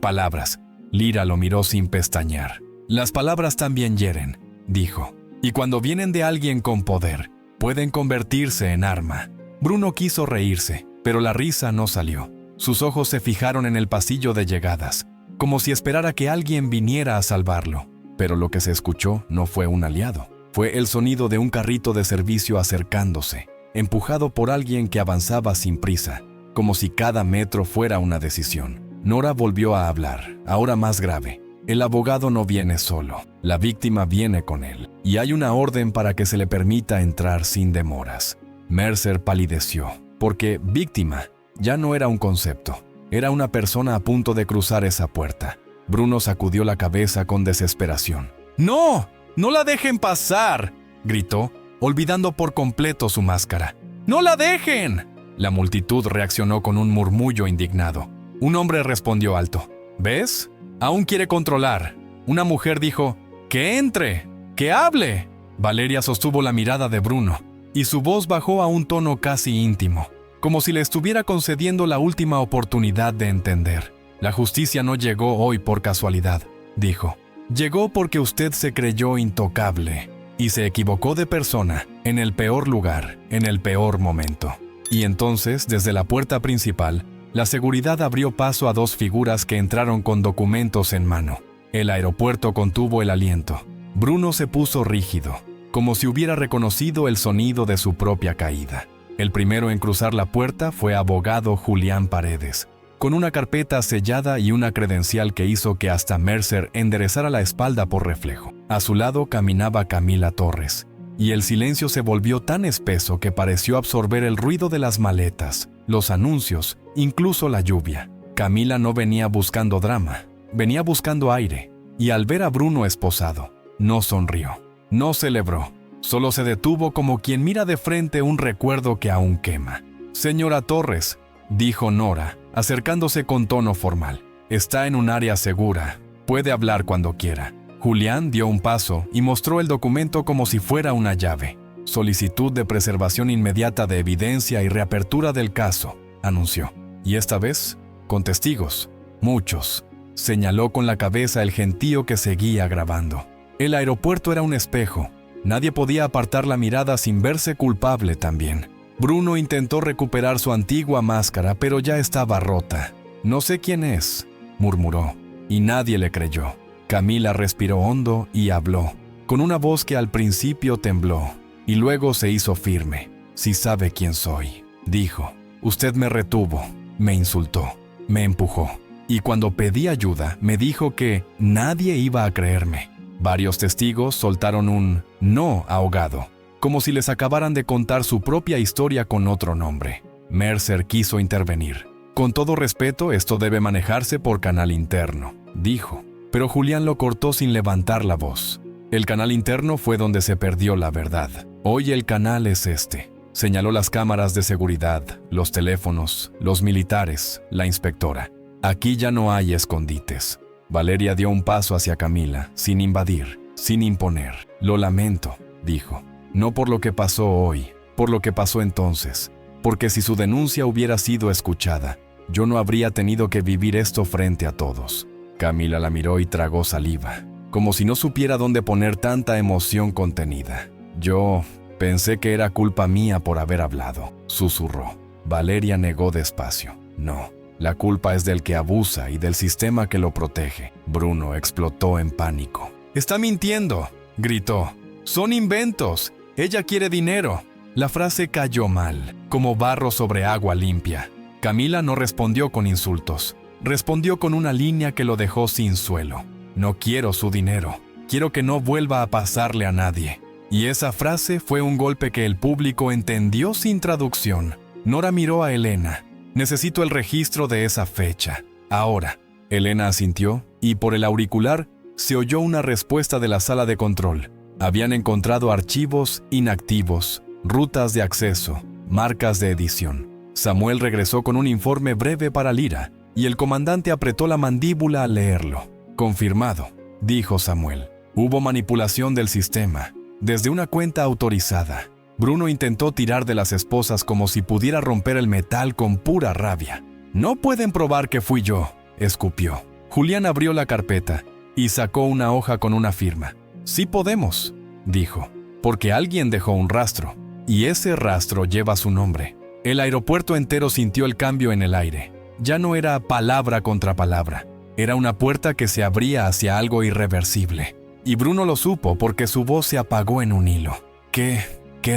palabras». Lyra lo miró sin pestañear. «Las palabras también hieren», dijo. «Y cuando vienen de alguien con poder, pueden convertirse en arma». Bruno quiso reírse, pero la risa no salió. Sus ojos se fijaron en el pasillo de llegadas, como si esperara que alguien viniera a salvarlo. Pero lo que se escuchó no fue un aliado. Fue el sonido de un carrito de servicio acercándose, empujado por alguien que avanzaba sin prisa, como si cada metro fuera una decisión. Nora volvió a hablar, ahora más grave. «El abogado no viene solo, la víctima viene con él, y hay una orden para que se le permita entrar sin demoras». Mercer palideció, porque víctima ya no era un concepto, era una persona a punto de cruzar esa puerta. Bruno sacudió la cabeza con desesperación. «¡No! ¡No la dejen pasar!», gritó, olvidando por completo su máscara. «¡No la dejen!». La multitud reaccionó con un murmullo indignado. Un hombre respondió alto. «¿Ves? Aún quiere controlar». Una mujer dijo: «¡Que entre! ¡Que hable!». Valeria sostuvo la mirada de Bruno, y su voz bajó a un tono casi íntimo, como si le estuviera concediendo la última oportunidad de entender. «La justicia no llegó hoy por casualidad», dijo. «Llegó porque usted se creyó intocable y se equivocó de persona, en el peor lugar, en el peor momento». Y entonces, desde la puerta principal, la seguridad abrió paso a 2 figuras que entraron con documentos en mano. El aeropuerto contuvo el aliento. Bruno se puso rígido, como si hubiera reconocido el sonido de su propia caída. El primero en cruzar la puerta fue abogado Julián Paredes, con una carpeta sellada y una credencial que hizo que hasta Mercer enderezara la espalda por reflejo. A su lado caminaba Camila Torres, y el silencio se volvió tan espeso que pareció absorber el ruido de las maletas, los anuncios, incluso la lluvia. Camila no venía buscando drama, venía buscando aire, y al ver a Bruno esposado, no sonrió, no celebró, solo se detuvo como quien mira de frente un recuerdo que aún quema. «Señora Torres», dijo Nora, acercándose con tono formal, «está en un área segura, puede hablar cuando quiera». Julián dio un paso y mostró el documento como si fuera una llave. «Solicitud de preservación inmediata de evidencia y reapertura del caso», anunció. «Y esta vez, con testigos, muchos», señaló con la cabeza el gentío que seguía grabando. El aeropuerto era un espejo. Nadie podía apartar la mirada sin verse culpable también. Bruno intentó recuperar su antigua máscara, pero ya estaba rota. «No sé quién es», murmuró, y nadie le creyó. Camila respiró hondo y habló. con una voz que al principio tembló y luego se hizo firme. «Si sabe quién soy», dijo. «Usted me retuvo, me insultó, me empujó. Y cuando pedí ayuda, me dijo que nadie iba a creerme». Varios testigos soltaron un «no» ahogado, como si les acabaran de contar su propia historia con otro nombre. Mercer quiso intervenir. «Con todo respeto, esto debe manejarse por canal interno», dijo. Pero Julián lo cortó sin levantar la voz. «El canal interno fue donde se perdió la verdad. Hoy el canal es este». Señaló las cámaras de seguridad, los teléfonos, los militares, la inspectora. «Aquí ya no hay escondites». Valeria dio un paso hacia Camila, sin invadir, sin imponer. «Lo lamento», dijo. «No por lo que pasó hoy, por lo que pasó entonces. Porque si su denuncia hubiera sido escuchada, yo no habría tenido que vivir esto frente a todos». Camila la miró y tragó saliva, como si no supiera dónde poner tanta emoción contenida. «Yo pensé que era culpa mía por haber hablado», susurró. Valeria negó despacio. «No, la culpa es del que abusa y del sistema que lo protege». Bruno explotó en pánico. «¡Está mintiendo!», gritó. «Son inventos. Ella quiere dinero». La frase cayó mal, como barro sobre agua limpia. Camila no respondió con insultos. Respondió con una línea que lo dejó sin suelo. «No quiero su dinero. Quiero que no vuelva a pasarle a nadie». Y esa frase fue un golpe que el público entendió sin traducción. Nora miró a Elena. «Necesito el registro de esa fecha. Ahora». Elena asintió y por el auricular se oyó una respuesta de la sala de control. Habían encontrado archivos inactivos, rutas de acceso, marcas de edición. Samuel regresó con un informe breve para Lira y el comandante apretó la mandíbula al leerlo. «Confirmado», dijo Samuel. «Hubo manipulación del sistema, desde una cuenta autorizada». Bruno intentó tirar de las esposas como si pudiera romper el metal con pura rabia. «No pueden probar que fui yo», escupió. Julián abrió la carpeta y sacó una hoja con una firma. «Sí podemos», dijo, «porque alguien dejó un rastro, y ese rastro lleva su nombre». El aeropuerto entero sintió el cambio en el aire. Ya no era palabra contra palabra. Era una puerta que se abría hacia algo irreversible. Y Bruno lo supo porque su voz se apagó en un hilo. ¿Qué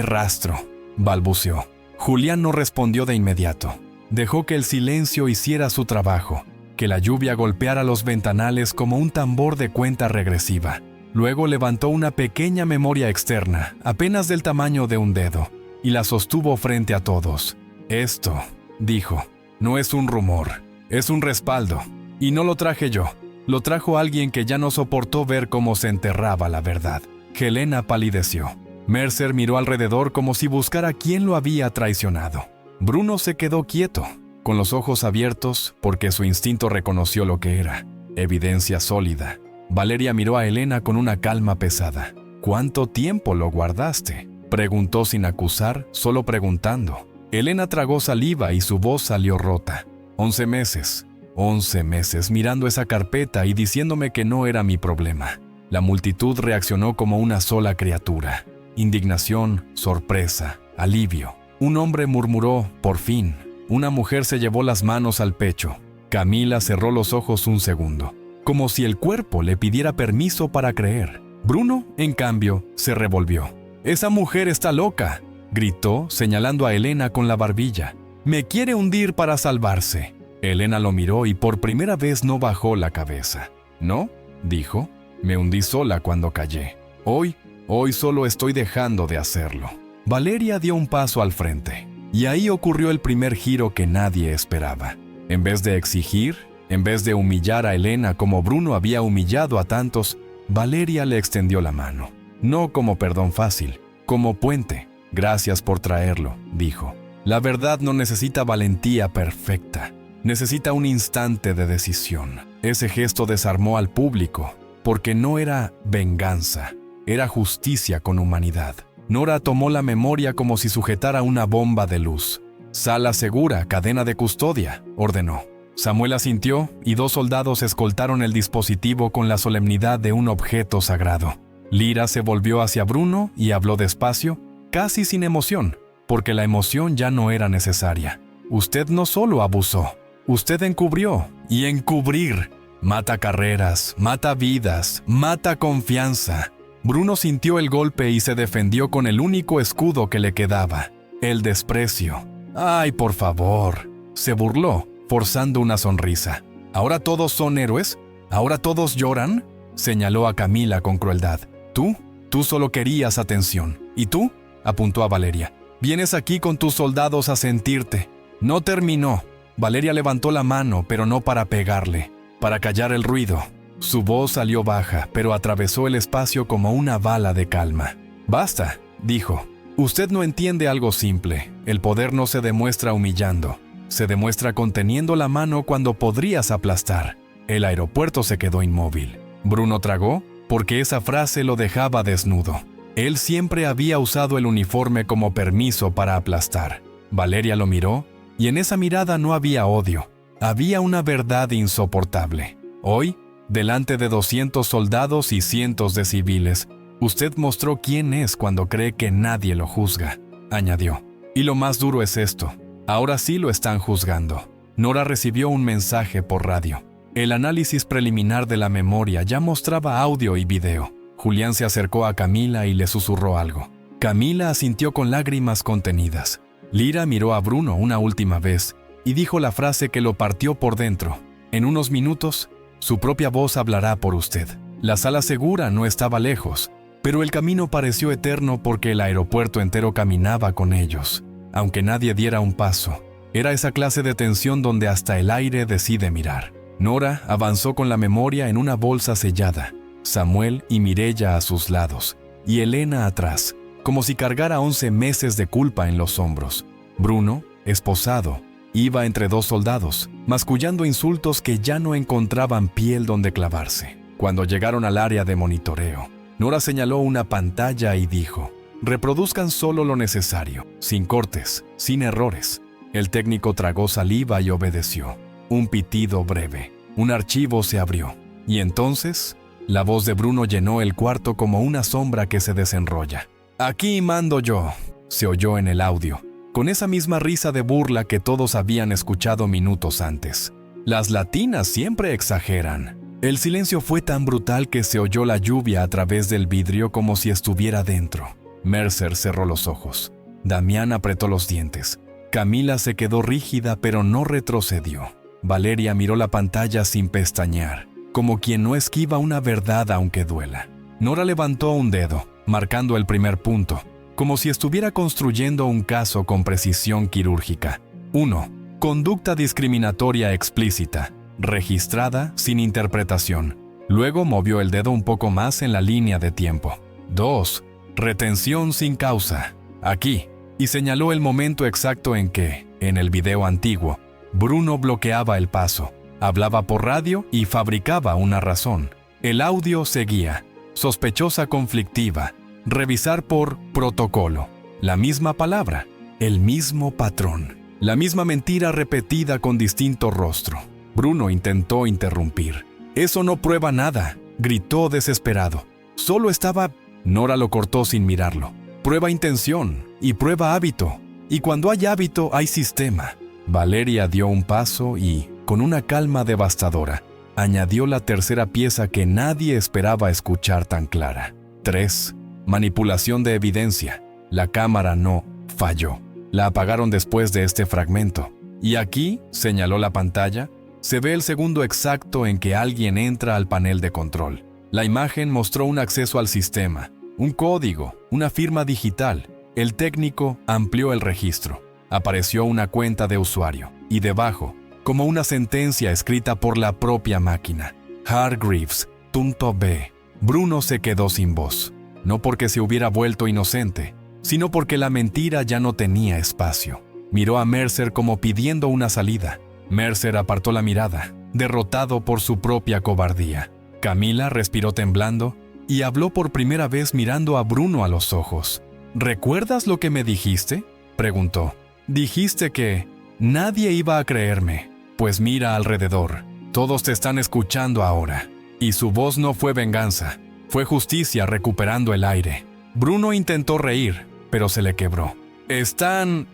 rastro?», balbuceó. Julián no respondió de inmediato. Dejó que el silencio hiciera su trabajo, que la lluvia golpeara los ventanales como un tambor de cuenta regresiva. Luego levantó una pequeña memoria externa, apenas del tamaño de un dedo, y la sostuvo frente a todos. «Esto», dijo, «no es un rumor, es un respaldo. Y no lo traje yo, lo trajo alguien que ya no soportó ver cómo se enterraba la verdad». Helena palideció. Mercer miró alrededor como si buscara quién lo había traicionado. Bruno se quedó quieto, con los ojos abiertos porque su instinto reconoció lo que era. Evidencia sólida. Valeria miró a Elena con una calma pesada. «¿Cuánto tiempo lo guardaste?», preguntó sin acusar, solo preguntando. Elena tragó saliva y su voz salió rota. 11 meses. 11 meses mirando esa carpeta y diciéndome que no era mi problema». La multitud reaccionó como una sola criatura. Indignación, sorpresa, alivio. Un hombre murmuró, «por fin». Una mujer se llevó las manos al pecho. Camila cerró los ojos un segundo, como si el cuerpo le pidiera permiso para creer. Bruno, en cambio, se revolvió. «Esa mujer está loca», gritó, señalando a Elena con la barbilla. «Me quiere hundir para salvarse». Elena lo miró y por primera vez no bajó la cabeza. «¿No?», dijo. «Me hundí sola cuando callé. Hoy solo estoy dejando de hacerlo». Valeria dio un paso al frente, y ahí ocurrió el primer giro que nadie esperaba. En vez de exigir, en vez de humillar a Elena como Bruno había humillado a tantos, Valeria le extendió la mano. No como perdón fácil, como puente. «Gracias por traerlo», dijo. «La verdad no necesita valentía perfecta. Necesita un instante de decisión». Ese gesto desarmó al público, porque no era venganza, era justicia con humanidad. Nora tomó la memoria como si sujetara una bomba de luz. «Sala segura, cadena de custodia», ordenó. Samuel asintió y 2 soldados escoltaron el dispositivo con la solemnidad de un objeto sagrado. Lira se volvió hacia Bruno y habló despacio, casi sin emoción, porque la emoción ya no era necesaria. «Usted no solo abusó, usted encubrió, y encubrir mata carreras, mata vidas, mata confianza. Bruno sintió el golpe y se defendió con el único escudo que le quedaba, el desprecio. ¡Ay, por favor!, se burló, forzando una sonrisa. ¿Ahora todos son héroes? ¿Ahora todos lloran?, señaló a Camila con crueldad. Tú solo querías atención. ¿Y tú?, apuntó a Valeria. Vienes aquí con tus soldados a sentirte. No terminó. Valeria levantó la mano, pero no para pegarle, para callar el ruido. Su voz salió baja, pero atravesó el espacio como una bala de calma. «Basta», dijo. «Usted no entiende algo simple. El poder no se demuestra humillando. Se demuestra conteniendo la mano cuando podrías aplastar». El aeropuerto se quedó inmóvil. Bruno tragó, porque esa frase lo dejaba desnudo. Él siempre había usado el uniforme como permiso para aplastar. Valeria lo miró, y en esa mirada no había odio. Había una verdad insoportable. Hoy, delante de 200 soldados y cientos de civiles, usted mostró quién es cuando cree que nadie lo juzga, añadió. Y lo más duro es esto. Ahora sí lo están juzgando. Nora recibió un mensaje por radio. El análisis preliminar de la memoria ya mostraba audio y video. Julián se acercó a Camila y le susurró algo. Camila asintió con lágrimas contenidas. Lira miró a Bruno una última vez y dijo la frase que lo partió por dentro. En unos minutos, su propia voz hablará por usted. La sala segura no estaba lejos, pero el camino pareció eterno porque el aeropuerto entero caminaba con ellos. Aunque nadie diera un paso, era esa clase de tensión donde hasta el aire decide mirar. Nora avanzó con la memoria en una bolsa sellada, Samuel y Mireya a sus lados, y Elena atrás, como si cargara 11 meses de culpa en los hombros. Bruno, esposado, iba entre 2 soldados, mascullando insultos que ya no encontraban piel donde clavarse. Cuando llegaron al área de monitoreo, Nora señaló una pantalla y dijo: «Reproduzcan solo lo necesario, sin cortes, sin errores». El técnico tragó saliva y obedeció. Un pitido breve. Un archivo se abrió. Y entonces, la voz de Bruno llenó el cuarto como una sombra que se desenrolla. «Aquí mando yo», se oyó en el audio, con esa misma risa de burla que todos habían escuchado minutos antes. Las latinas siempre exageran. El silencio fue tan brutal que se oyó la lluvia a través del vidrio como si estuviera dentro. Mercer cerró los ojos. Damián apretó los dientes. Camila se quedó rígida pero no retrocedió. Valeria miró la pantalla sin pestañear, como quien no esquiva una verdad aunque duela. Nora levantó un dedo, marcando el primer punto, como si estuviera construyendo un caso con precisión quirúrgica. 1. Conducta discriminatoria explícita, registrada sin interpretación. Luego movió el dedo un poco más en la línea de tiempo. 2. Retención sin causa. Aquí. Y señaló el momento exacto en que, en el video antiguo, Bruno bloqueaba el paso, hablaba por radio y fabricaba una razón. El audio seguía. Sospechosa conflictiva. Revisar por protocolo. La misma palabra. El mismo patrón. La misma mentira repetida con distinto rostro. Bruno intentó interrumpir. «Eso no prueba nada», gritó desesperado. «Solo estaba...». Nora lo cortó sin mirarlo. «Prueba intención y prueba hábito. Y cuando hay hábito hay sistema». Valeria dio un paso y, con una calma devastadora, añadió la tercera pieza que nadie esperaba escuchar tan clara. 3. Manipulación de evidencia. La cámara no falló. La apagaron después de este fragmento. Y aquí, señaló la pantalla, se ve el segundo exacto en que alguien entra al panel de control. La imagen mostró un acceso al sistema, un código, una firma digital. El técnico amplió el registro. Apareció una cuenta de usuario, y debajo, como una sentencia escrita por la propia máquina. Hargreaves.b. Bruno se quedó sin voz, no porque se hubiera vuelto inocente, sino porque la mentira ya no tenía espacio. Miró a Mercer como pidiendo una salida. Mercer apartó la mirada, derrotado por su propia cobardía. Camila respiró temblando y habló por primera vez mirando a Bruno a los ojos. «¿Recuerdas lo que me dijiste?», preguntó. «Dijiste que nadie iba a creerme. Pues mira alrededor. Todos te están escuchando ahora». Y su voz no fue venganza, fue justicia recuperando el aire. Bruno intentó reír, pero se le quebró. Están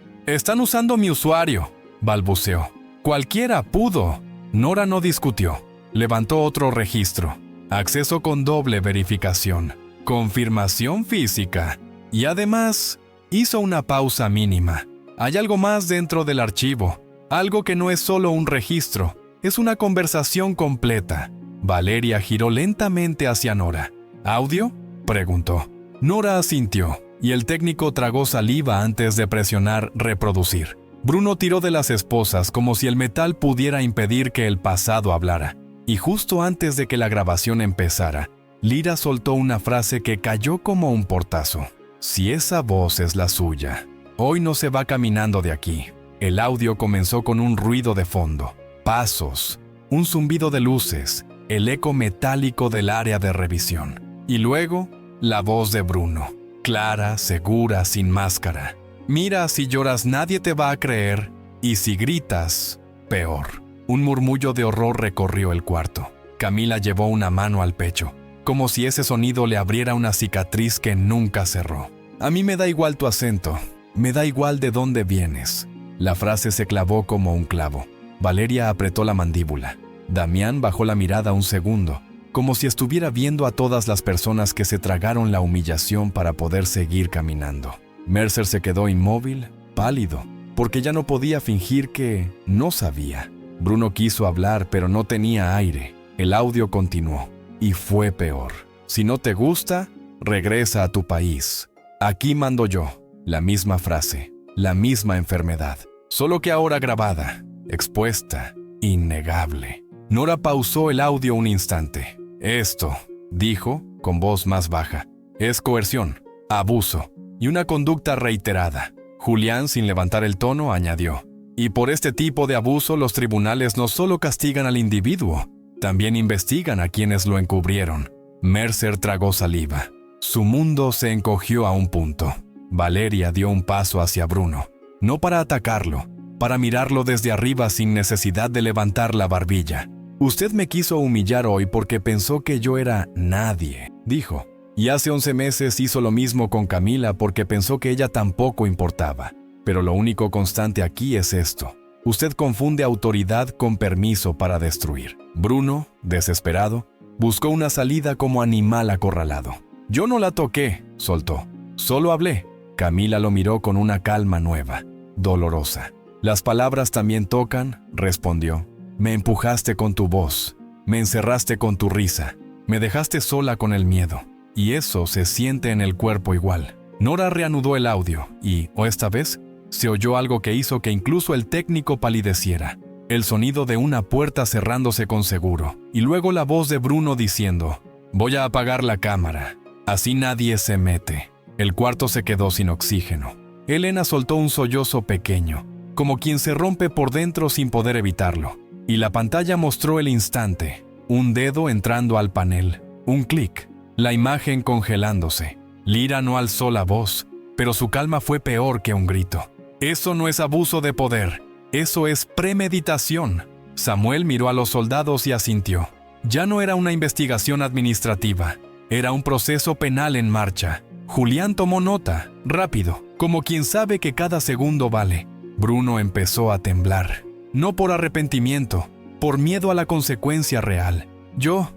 usando mi usuario», balbuceó. «Cualquiera pudo». Nora no discutió. Levantó otro registro. Acceso con doble verificación. Confirmación física. Y además, hizo una pausa mínima. Hay algo más dentro del archivo. Algo que no es solo un registro, es una conversación completa. Valeria giró lentamente hacia Nora. ¿Audio?, preguntó. Nora asintió, y el técnico tragó saliva antes de presionar reproducir. Bruno tiró de las esposas como si el metal pudiera impedir que el pasado hablara. Y justo antes de que la grabación empezara, Lyra soltó una frase que cayó como un portazo. Si esa voz es la suya, hoy no se va caminando de aquí. El audio comenzó con un ruido de fondo, pasos, un zumbido de luces, el eco metálico del área de revisión. Y luego, la voz de Bruno, clara, segura, sin máscara. Mira, si lloras nadie te va a creer, y si gritas, peor. Un murmullo de horror recorrió el cuarto. Camila llevó una mano al pecho, como si ese sonido le abriera una cicatriz que nunca cerró. A mí me da igual tu acento, me da igual de dónde vienes. La frase se clavó como un clavo. Valeria apretó la mandíbula. Damián bajó la mirada un segundo, como si estuviera viendo a todas las personas que se tragaron la humillación para poder seguir caminando. Mercer se quedó inmóvil, pálido, porque ya no podía fingir que no sabía. Bruno quiso hablar, pero no tenía aire. El audio continuó, y fue peor. Si no te gusta, regresa a tu país. Aquí mando yo. La misma frase, la misma enfermedad, solo que ahora grabada, expuesta, innegable. Nora pausó el audio un instante. Esto, dijo, con voz más baja, es coerción, abuso y una conducta reiterada. Julián, sin levantar el tono, añadió, y por este tipo de abuso los tribunales no solo castigan al individuo, también investigan a quienes lo encubrieron. Mercer tragó saliva. Su mundo se encogió a un punto. Valeria dio un paso hacia Bruno, no para atacarlo, para mirarlo desde arriba sin necesidad de levantar la barbilla. Usted me quiso humillar hoy porque pensó que yo era nadie, dijo. Y hace 11 meses hizo lo mismo con Camila porque pensó que ella tampoco importaba. Pero lo único constante aquí es esto. Usted confunde autoridad con permiso para destruir. Bruno, desesperado, buscó una salida como animal acorralado. Yo no la toqué, soltó. Solo hablé. Camila lo miró con una calma nueva, dolorosa. Las palabras también tocan, respondió. Me empujaste con tu voz, me encerraste con tu risa, me dejaste sola con el miedo. Y eso se siente en el cuerpo igual. Nora reanudó el audio y, esta vez, se oyó algo que hizo que incluso el técnico palideciera. El sonido de una puerta cerrándose con seguro. Y luego la voz de Bruno diciendo, voy a apagar la cámara, así nadie se mete. El cuarto se quedó sin oxígeno. Elena soltó un sollozo pequeño, como quien se rompe por dentro sin poder evitarlo. Y la pantalla mostró el instante, un dedo entrando al panel, un clic, la imagen congelándose. Lyra no alzó la voz, pero su calma fue peor que un grito. Eso no es abuso de poder, eso es premeditación. Samuel miró a los soldados y asintió. Ya no era una investigación administrativa, era un proceso penal en marcha. Julián tomó nota, rápido, como quien sabe que cada segundo vale. Bruno empezó a temblar. No por arrepentimiento, por miedo a la consecuencia real. Yo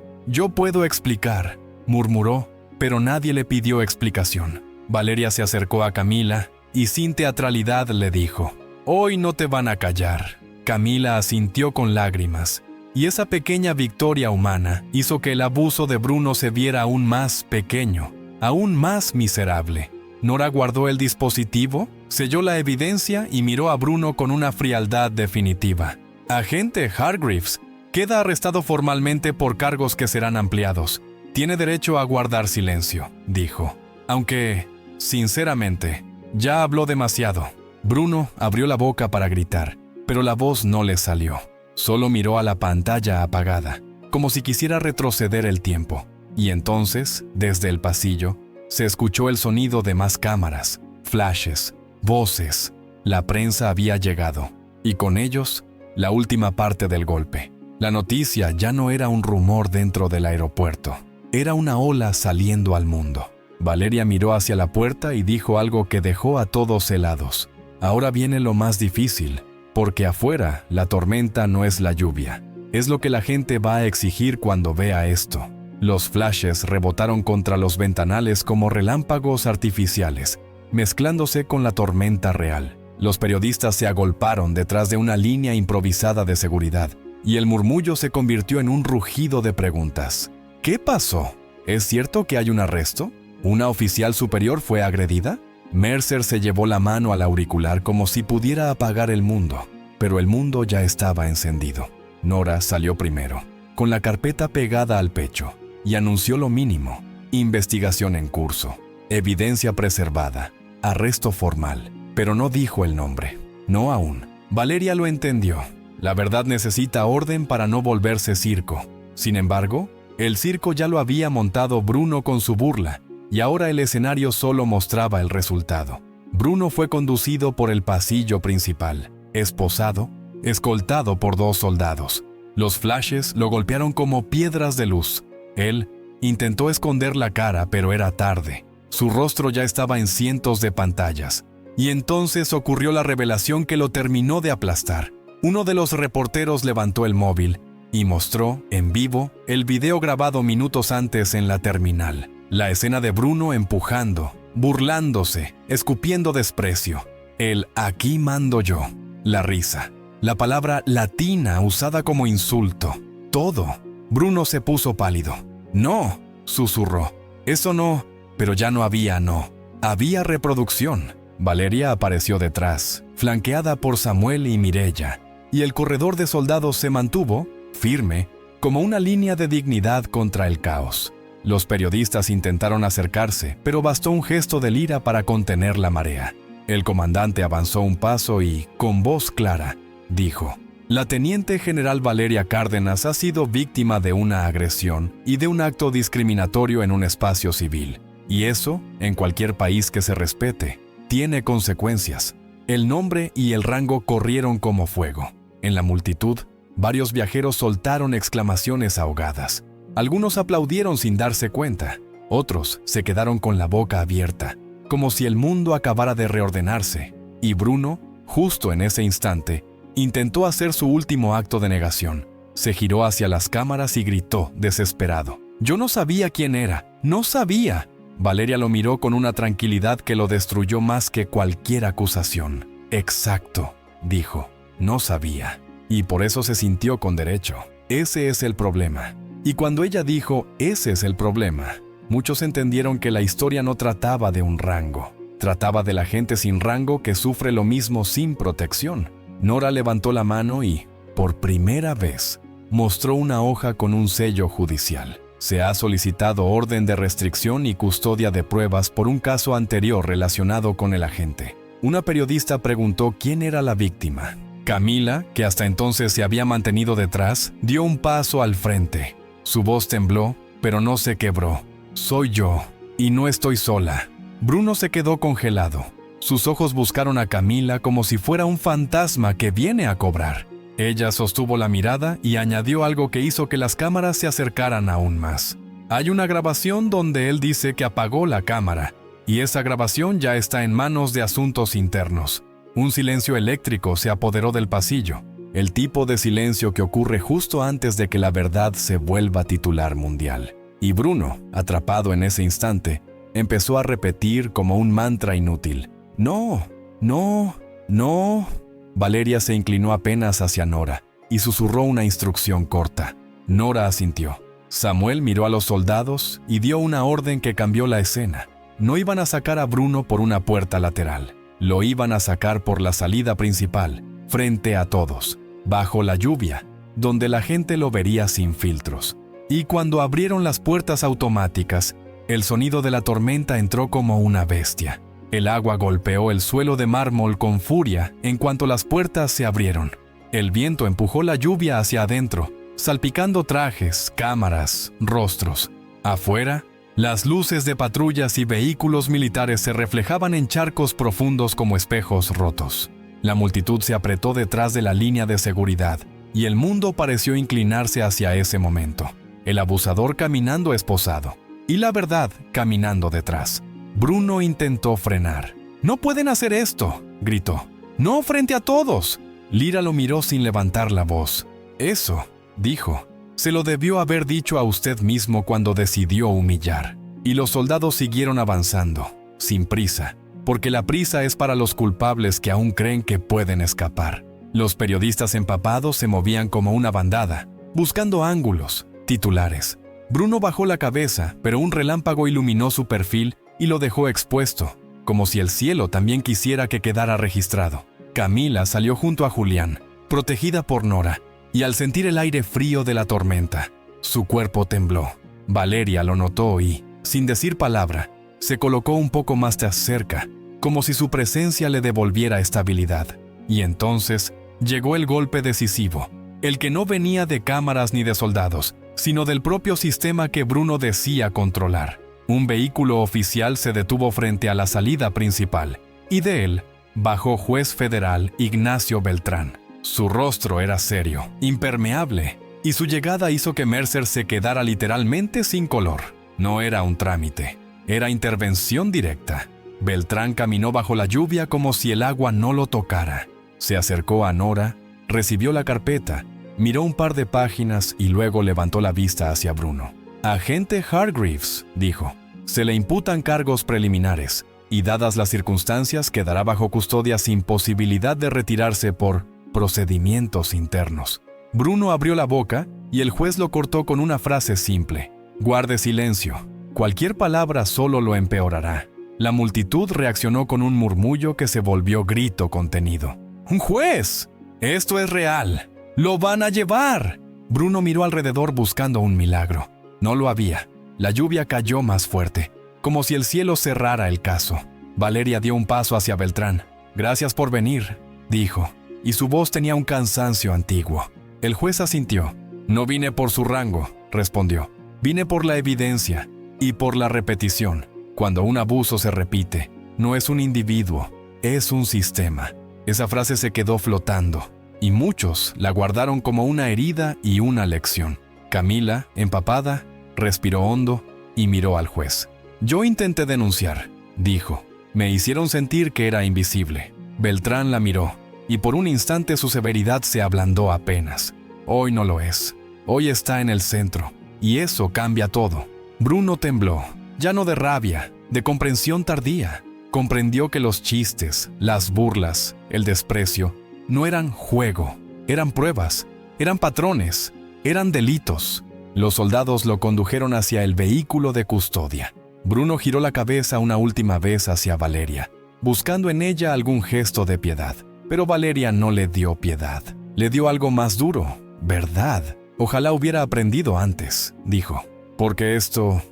puedo explicar, murmuró, pero nadie le pidió explicación. Valeria se acercó a Camila y sin teatralidad le dijo, hoy no te van a callar. Camila asintió con lágrimas, y esa pequeña victoria humana hizo que el abuso de Bruno se viera aún más pequeño, aún más miserable. Nora guardó el dispositivo, selló la evidencia y miró a Bruno con una frialdad definitiva. Agente Hargreaves, queda arrestado formalmente por cargos que serán ampliados. Tiene derecho a guardar silencio, dijo. Aunque, sinceramente, ya habló demasiado. Bruno abrió la boca para gritar, pero la voz no le salió. Solo miró a la pantalla apagada, como si quisiera retroceder el tiempo. Y entonces, desde el pasillo, se escuchó el sonido de más cámaras, flashes, voces. La prensa había llegado, y con ellos, la última parte del golpe. La noticia ya no era un rumor dentro del aeropuerto, era una ola saliendo al mundo. Valeria miró hacia la puerta y dijo algo que dejó a todos helados. Ahora viene lo más difícil, porque afuera la tormenta no es la lluvia. Es lo que la gente va a exigir cuando vea esto. Los flashes rebotaron contra los ventanales como relámpagos artificiales, mezclándose con la tormenta real. Los periodistas se agolparon detrás de una línea improvisada de seguridad, y el murmullo se convirtió en un rugido de preguntas. ¿Qué pasó? ¿Es cierto que hay un arresto? ¿Una oficial superior fue agredida? Mercer se llevó la mano al auricular como si pudiera apagar el mundo, pero el mundo ya estaba encendido. Nora salió primero, con la carpeta pegada al pecho, y anunció lo mínimo: investigación en curso, evidencia preservada, arresto formal, pero no dijo el nombre. No aún. Valeria lo entendió. La verdad necesita orden para no volverse circo. Sin embargo, el circo ya lo había montado Bruno con su burla, y ahora el escenario solo mostraba el resultado. Bruno fue conducido por el pasillo principal, esposado, escoltado por 2 soldados. Los flashes lo golpearon como piedras de luz. Él intentó esconder la cara, pero era tarde. Su rostro ya estaba en cientos de pantallas. Y entonces ocurrió la revelación que lo terminó de aplastar. Uno de los reporteros levantó el móvil y mostró, en vivo, el video grabado minutos antes en la terminal. La escena de Bruno empujando, burlándose, escupiendo desprecio. El "aquí mando yo", la risa, la palabra latina usada como insulto. Todo. Bruno se puso pálido. «No», susurró. «Eso no». Pero ya no había no. Había reproducción. Valeria apareció detrás, flanqueada por Samuel y Mireya, y el corredor de soldados se mantuvo, firme, como una línea de dignidad contra el caos. Los periodistas intentaron acercarse, pero bastó un gesto de Lira para contener la marea. El comandante avanzó un paso y, con voz clara, dijo: «La teniente general Valeria Cárdenas ha sido víctima de una agresión y de un acto discriminatorio en un espacio civil. Y eso, en cualquier país que se respete, tiene consecuencias». El nombre y el rango corrieron como fuego. En la multitud, varios viajeros soltaron exclamaciones ahogadas. Algunos aplaudieron sin darse cuenta. Otros se quedaron con la boca abierta, como si el mundo acabara de reordenarse. Y Bruno, justo en ese instante, intentó hacer su último acto de negación. Se giró hacia las cámaras y gritó, desesperado: «Yo no sabía quién era. ¡No sabía!». Valeria lo miró con una tranquilidad que lo destruyó más que cualquier acusación. «Exacto», dijo. «No sabía». Y por eso se sintió con derecho. Ese es el problema. Y cuando ella dijo «ese es el problema», muchos entendieron que la historia no trataba de un rango. Trataba de la gente sin rango que sufre lo mismo sin protección. Nora levantó la mano y, por primera vez, mostró una hoja con un sello judicial. Se ha solicitado orden de restricción y custodia de pruebas por un caso anterior relacionado con el agente. Una periodista preguntó quién era la víctima. Camila, que hasta entonces se había mantenido detrás, dio un paso al frente. Su voz tembló, pero no se quebró. «Soy yo, y no estoy sola». Bruno se quedó congelado. Sus ojos buscaron a Camila como si fuera un fantasma que viene a cobrar. Ella sostuvo la mirada y añadió algo que hizo que las cámaras se acercaran aún más. Hay una grabación donde él dice que apagó la cámara, y esa grabación ya está en manos de asuntos internos. Un silencio eléctrico se apoderó del pasillo, el tipo de silencio que ocurre justo antes de que la verdad se vuelva titular mundial. Y Bruno, atrapado en ese instante, empezó a repetir como un mantra inútil: «No, no, no». Valeria se inclinó apenas hacia Nora y susurró una instrucción corta. Nora asintió. Samuel miró a los soldados y dio una orden que cambió la escena. No iban a sacar a Bruno por una puerta lateral. Lo iban a sacar por la salida principal, frente a todos, bajo la lluvia, donde la gente lo vería sin filtros. Y cuando abrieron las puertas automáticas, el sonido de la tormenta entró como una bestia. El agua golpeó el suelo de mármol con furia en cuanto las puertas se abrieron. El viento empujó la lluvia hacia adentro, salpicando trajes, cámaras, rostros. Afuera, las luces de patrullas y vehículos militares se reflejaban en charcos profundos como espejos rotos. La multitud se apretó detrás de la línea de seguridad, y el mundo pareció inclinarse hacia ese momento. El abusador caminando esposado, y la verdad caminando detrás. Bruno intentó frenar. «¡No pueden hacer esto!», gritó. «¡No frente a todos!». Lira lo miró sin levantar la voz. «Eso», dijo, Se lo debió haber dicho a usted mismo cuando decidió humillar. Y los soldados siguieron avanzando, sin prisa, porque la prisa es para los culpables que aún creen que pueden escapar. Los periodistas empapados se movían como una bandada, buscando ángulos, titulares. Bruno bajó la cabeza, pero un relámpago iluminó su perfil y lo dejó expuesto, como si el cielo también quisiera que quedara registrado. Camila salió junto a Julián, protegida por Nora, y al sentir el aire frío de la tormenta, su cuerpo tembló. Valeria lo notó y, sin decir palabra, se colocó un poco más cerca, como si su presencia le devolviera estabilidad. Y entonces llegó el golpe decisivo, el que no venía de cámaras ni de soldados, sino del propio sistema que Bruno decía controlar. Un vehículo oficial se detuvo frente a la salida principal, y de él bajó juez federal Ignacio Beltrán. Su rostro era serio, impermeable, y su llegada hizo que Mercer se quedara literalmente sin color. No era un trámite, era intervención directa. Beltrán caminó bajo la lluvia como si el agua no lo tocara. Se acercó a Nora, recibió la carpeta, miró un par de páginas y luego levantó la vista hacia Bruno. «Agente Hargreaves», dijo, «se le imputan cargos preliminares y dadas las circunstancias quedará bajo custodia sin posibilidad de retirarse por procedimientos internos». Bruno abrió la boca y el juez lo cortó con una frase simple: «Guarde silencio. Cualquier palabra solo lo empeorará». La multitud reaccionó con un murmullo que se volvió grito contenido. «¡Un juez! ¡Esto es real! ¡Lo van a llevar!». Bruno miró alrededor buscando un milagro. No lo había. La lluvia cayó más fuerte, como si el cielo cerrara el caso. Valeria dio un paso hacia Beltrán. «Gracias por venir», dijo, y su voz tenía un cansancio antiguo. El juez asintió. «No vine por su rango», respondió. «Vine por la evidencia y por la repetición. Cuando un abuso se repite, no es un individuo, es un sistema». Esa frase se quedó flotando, y muchos la guardaron como una herida y una lección. Camila, empapada, respiró hondo y miró al juez. «Yo intenté denunciar», dijo. «Me hicieron sentir que era invisible». Beltrán la miró, y por un instante su severidad se ablandó apenas. «Hoy no lo es. Hoy está en el centro, y eso cambia todo». Bruno tembló, ya no de rabia, de comprensión tardía. Comprendió que los chistes, las burlas, el desprecio, no eran juego, eran pruebas, eran patrones, eran delitos. Los soldados lo condujeron hacia el vehículo de custodia. Bruno giró la cabeza una última vez hacia Valeria, buscando en ella algún gesto de piedad. Pero Valeria no le dio piedad. Le dio algo más duro, verdad. «Ojalá hubiera aprendido antes», dijo. «Porque esto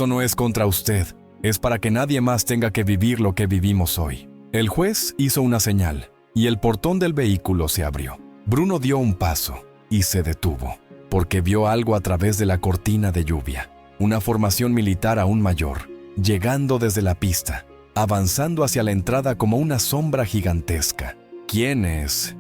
no es contra usted. Es para que nadie más tenga que vivir lo que vivimos hoy». El juez hizo una señal, y el portón del vehículo se abrió. Bruno dio un paso, y se detuvo, porque vio algo a través de la cortina de lluvia. Una formación militar aún mayor, llegando desde la pista, avanzando hacia la entrada como una sombra gigantesca. «¿Quiénes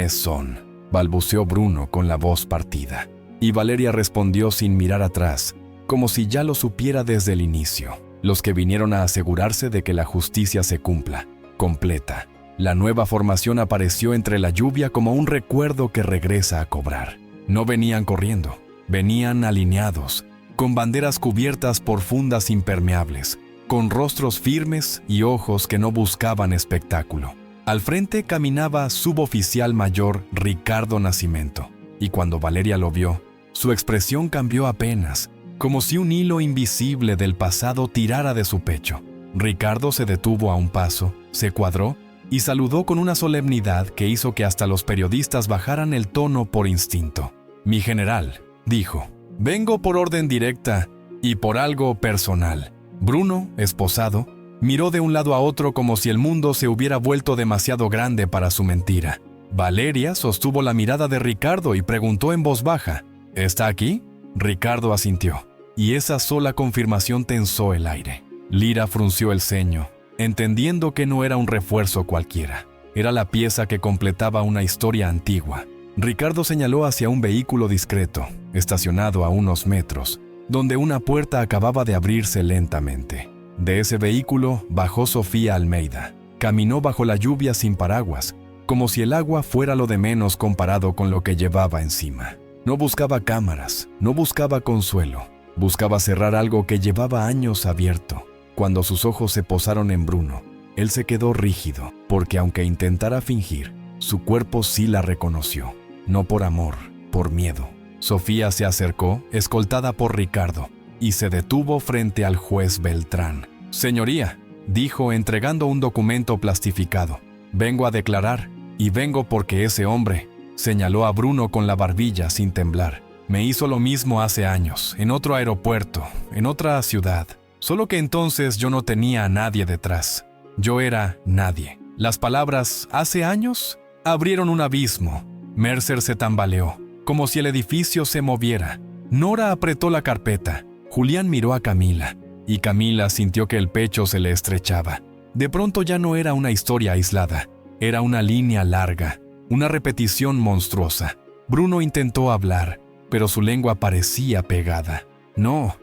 son?», balbuceó Bruno con la voz partida. Y Valeria respondió sin mirar atrás, como si ya lo supiera desde el inicio. «Los que vinieron a asegurarse de que la justicia se cumpla, completa». La nueva formación apareció entre la lluvia como un recuerdo que regresa a cobrar. No venían corriendo, venían alineados, con banderas cubiertas por fundas impermeables, con rostros firmes y ojos que no buscaban espectáculo. Al frente caminaba suboficial mayor Ricardo Nascimento, y cuando Valeria lo vio, su expresión cambió apenas, como si un hilo invisible del pasado tirara de su pecho. Ricardo se detuvo a un paso, se cuadró y saludó con una solemnidad que hizo que hasta los periodistas bajaran el tono por instinto. «Mi general», dijo, «vengo por orden directa y por algo personal». Bruno, esposado, miró de un lado a otro como si el mundo se hubiera vuelto demasiado grande para su mentira. Valeria sostuvo la mirada de Ricardo y preguntó en voz baja, «¿Está aquí?». Ricardo asintió, y esa sola confirmación tensó el aire. Lira frunció el ceño, entendiendo que no era un refuerzo cualquiera. Era la pieza que completaba una historia antigua. Ricardo señaló hacia un vehículo discreto, estacionado a unos metros, donde una puerta acababa de abrirse lentamente. De ese vehículo bajó Sofía Almeida. Caminó bajo la lluvia sin paraguas, como si el agua fuera lo de menos comparado con lo que llevaba encima. No buscaba cámaras, no buscaba consuelo. Buscaba cerrar algo que llevaba años abierto. Cuando sus ojos se posaron en Bruno, él se quedó rígido, porque aunque intentara fingir, su cuerpo sí la reconoció. No por amor, por miedo. Sofía se acercó, escoltada por Ricardo, y se detuvo frente al juez Beltrán. «Señoría», dijo entregando un documento plastificado, «vengo a declarar, y vengo porque ese hombre», señaló a Bruno con la barbilla sin temblar, «me hizo lo mismo hace años, en otro aeropuerto, en otra ciudad, solo que entonces yo no tenía a nadie detrás. Yo era nadie». Las palabras «hace años» abrieron un abismo. Mercer se tambaleó, como si el edificio se moviera. Nora apretó la carpeta. Julián miró a Camila, y Camila sintió que el pecho se le estrechaba. De pronto ya no era una historia aislada, era una línea larga, una repetición monstruosa. Bruno intentó hablar, pero su lengua parecía pegada. No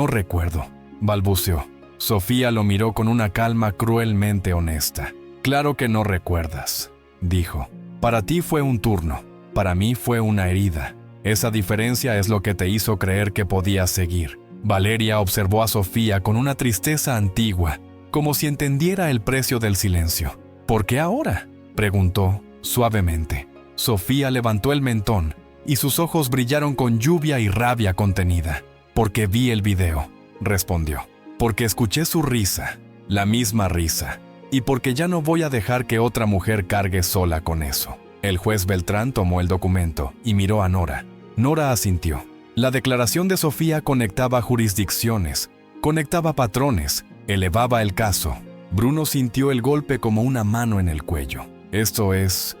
recuerdo», balbuceó. Sofía lo miró con una calma cruelmente honesta. «Claro que no recuerdas», dijo. «Para ti fue un turno, para mí fue una herida. Esa diferencia es lo que te hizo creer que podías seguir». Valeria observó a Sofía con una tristeza antigua, como si entendiera el precio del silencio. «¿Por qué ahora?», preguntó suavemente. Sofía levantó el mentón y sus ojos brillaron con lluvia y rabia contenida. «Porque vi el video», respondió. «Porque escuché su risa, la misma risa. Y porque ya no voy a dejar que otra mujer cargue sola con eso». El juez Beltrán tomó el documento y miró a Nora. Nora asintió. La declaración de Sofía conectaba jurisdicciones, conectaba patrones, elevaba el caso. Bruno sintió el golpe como una mano en el cuello. Esto es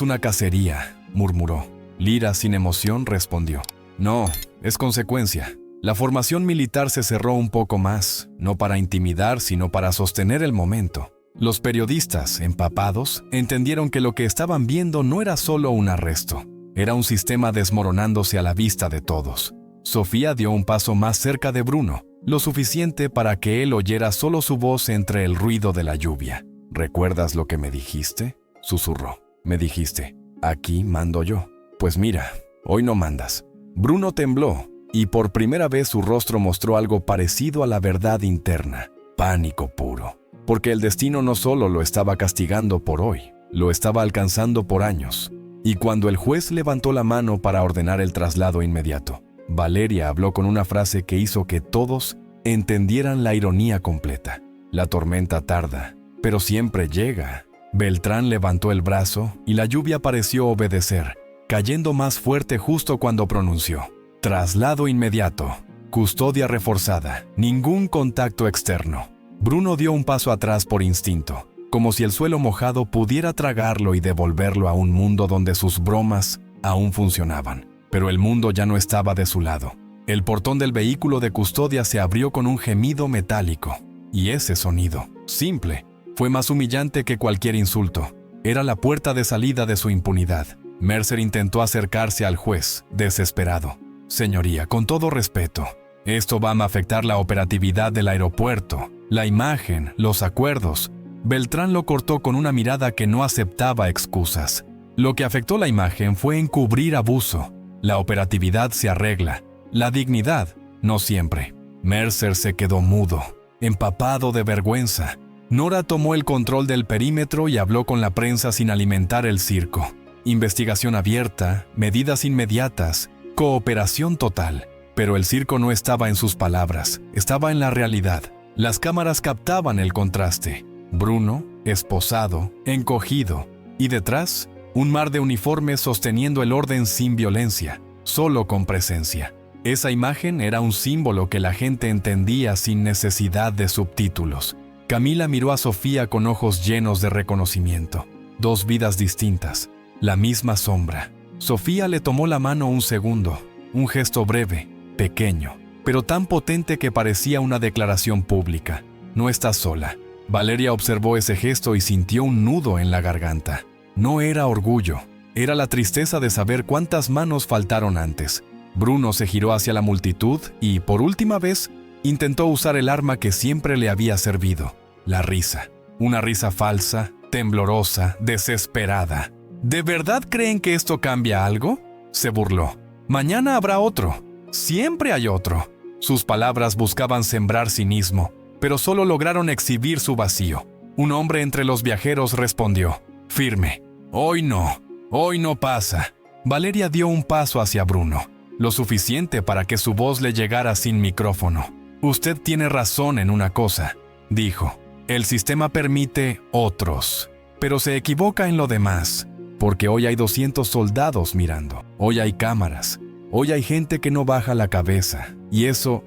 una cacería», murmuró. Lira, sin emoción, respondió. «No, es consecuencia. La formación militar se cerró un poco más, no para intimidar, sino para sostener el momento. Los periodistas, empapados, entendieron que lo que estaban viendo no era solo un arresto, era un sistema desmoronándose a la vista de todos». Sofía dio un paso más cerca de Bruno, lo suficiente para que él oyera solo su voz entre el ruido de la lluvia. «¿Recuerdas lo que me dijiste?», susurró. «Me dijiste, aquí mando yo. Pues mira, hoy no mandas». Bruno tembló, y por primera vez su rostro mostró algo parecido a la verdad interna. Pánico puro. Porque el destino no solo lo estaba castigando por hoy, lo estaba alcanzando por años. Y cuando el juez levantó la mano para ordenar el traslado inmediato, Valeria habló con una frase que hizo que todos entendieran la ironía completa. «La tormenta tarda, pero siempre llega». Beltrán levantó el brazo y la lluvia pareció obedecer, cayendo más fuerte justo cuando pronunció: «Traslado inmediato, custodia reforzada, ningún contacto externo». Bruno dio un paso atrás por instinto, como si el suelo mojado pudiera tragarlo y devolverlo a un mundo donde sus bromas aún funcionaban. Pero el mundo ya no estaba de su lado. El portón del vehículo de custodia se abrió con un gemido metálico, y ese sonido, simple, fue más humillante que cualquier insulto. Era la puerta de salida de su impunidad. Mercer intentó acercarse al juez, desesperado. «Señoría, con todo respeto, esto va a afectar la operatividad del aeropuerto, la imagen, los acuerdos». Beltrán lo cortó con una mirada que no aceptaba excusas. Lo que afectó la imagen fue encubrir abuso. La operatividad se arregla, la dignidad, no siempre. Mercer se quedó mudo, empapado de vergüenza. Nora tomó el control del perímetro y habló con la prensa sin alimentar el circo. Investigación abierta, medidas inmediatas, cooperación total. Pero el circo no estaba en sus palabras, estaba en la realidad. Las cámaras captaban el contraste. Bruno, esposado, encogido, y detrás, un mar de uniformes sosteniendo el orden sin violencia, solo con presencia. Esa imagen era un símbolo que la gente entendía sin necesidad de subtítulos. Camila miró a Sofía con ojos llenos de reconocimiento. Dos vidas distintas, la misma sombra. Sofía le tomó la mano un segundo, un gesto breve, pequeño, pero tan potente que parecía una declaración pública. «No estás sola». Valeria observó ese gesto y sintió un nudo en la garganta. No era orgullo, era la tristeza de saber cuántas manos faltaron antes. Bruno se giró hacia la multitud y, por última vez, intentó usar el arma que siempre le había servido, la risa. Una risa falsa, temblorosa, desesperada. «¿De verdad creen que esto cambia algo?», se burló. Mañana habrá otro. Siempre hay otro. Sus palabras buscaban sembrar cinismo, pero solo lograron exhibir su vacío. Un hombre entre los viajeros respondió, firme, hoy no pasa. Valeria dio un paso hacia Bruno, lo suficiente para que su voz le llegara sin micrófono. Usted tiene razón en una cosa, dijo. El sistema permite otros, pero se equivoca en lo demás, porque hoy hay 200 soldados mirando, hoy hay cámaras, hoy hay gente que no baja la cabeza, y eso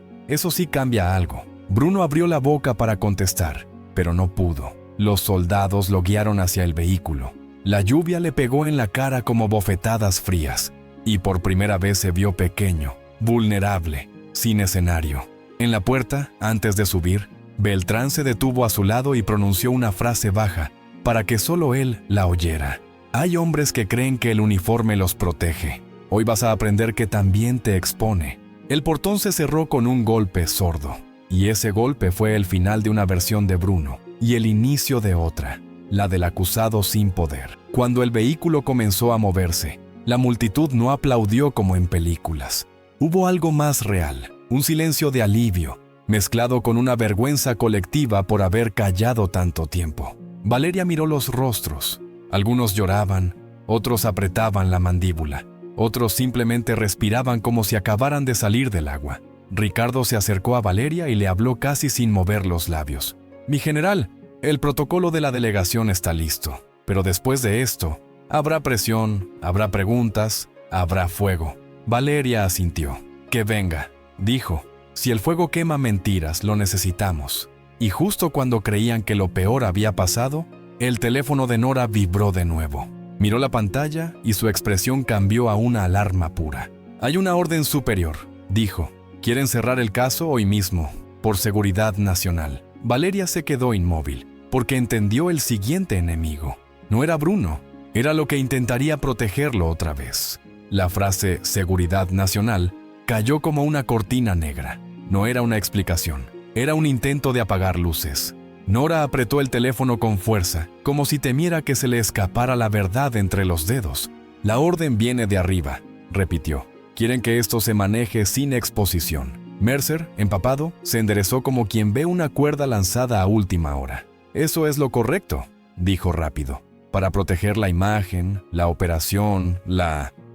sí cambia algo. Bruno abrió la boca para contestar, pero no pudo. Los soldados lo guiaron hacia el vehículo. La lluvia le pegó en la cara como bofetadas frías, y por primera vez se vio pequeño, vulnerable, sin escenario. En la puerta, antes de subir, Beltrán se detuvo a su lado y pronunció una frase baja, para que solo él la oyera. Hay hombres que creen que el uniforme los protege. Hoy vas a aprender que también te expone. El portón se cerró con un golpe sordo, y ese golpe fue el final de una versión de Bruno, y el inicio de otra, la del acusado sin poder. Cuando el vehículo comenzó a moverse, la multitud no aplaudió como en películas. Hubo algo más real, un silencio de alivio, mezclado con una vergüenza colectiva por haber callado tanto tiempo. Valeria miró los rostros. Algunos lloraban, otros apretaban la mandíbula, otros simplemente respiraban como si acabaran de salir del agua. Ricardo se acercó a Valeria y le habló casi sin mover los labios. Mi general, el protocolo de la delegación está listo, pero después de esto, habrá presión, habrá preguntas, habrá fuego. Valeria asintió. Que venga, dijo. Si el fuego quema mentiras, lo necesitamos. Y justo cuando creían que lo peor había pasado, el teléfono de Nora vibró de nuevo. Miró la pantalla y su expresión cambió a una alarma pura. Hay una orden superior, dijo. Quieren cerrar el caso hoy mismo, por seguridad nacional. Valeria se quedó inmóvil, porque entendió el siguiente enemigo. No era Bruno, era lo que intentaría protegerlo otra vez. La frase seguridad nacional cayó como una cortina negra. No era una explicación, era un intento de apagar luces. Nora apretó el teléfono con fuerza, como si temiera que se le escapara la verdad entre los dedos. La orden viene de arriba, repitió. Quieren que esto se maneje sin exposición. Mercer, empapado, se enderezó como quien ve una cuerda lanzada a última hora. Eso es lo correcto, dijo rápido. Para proteger la imagen, la operación,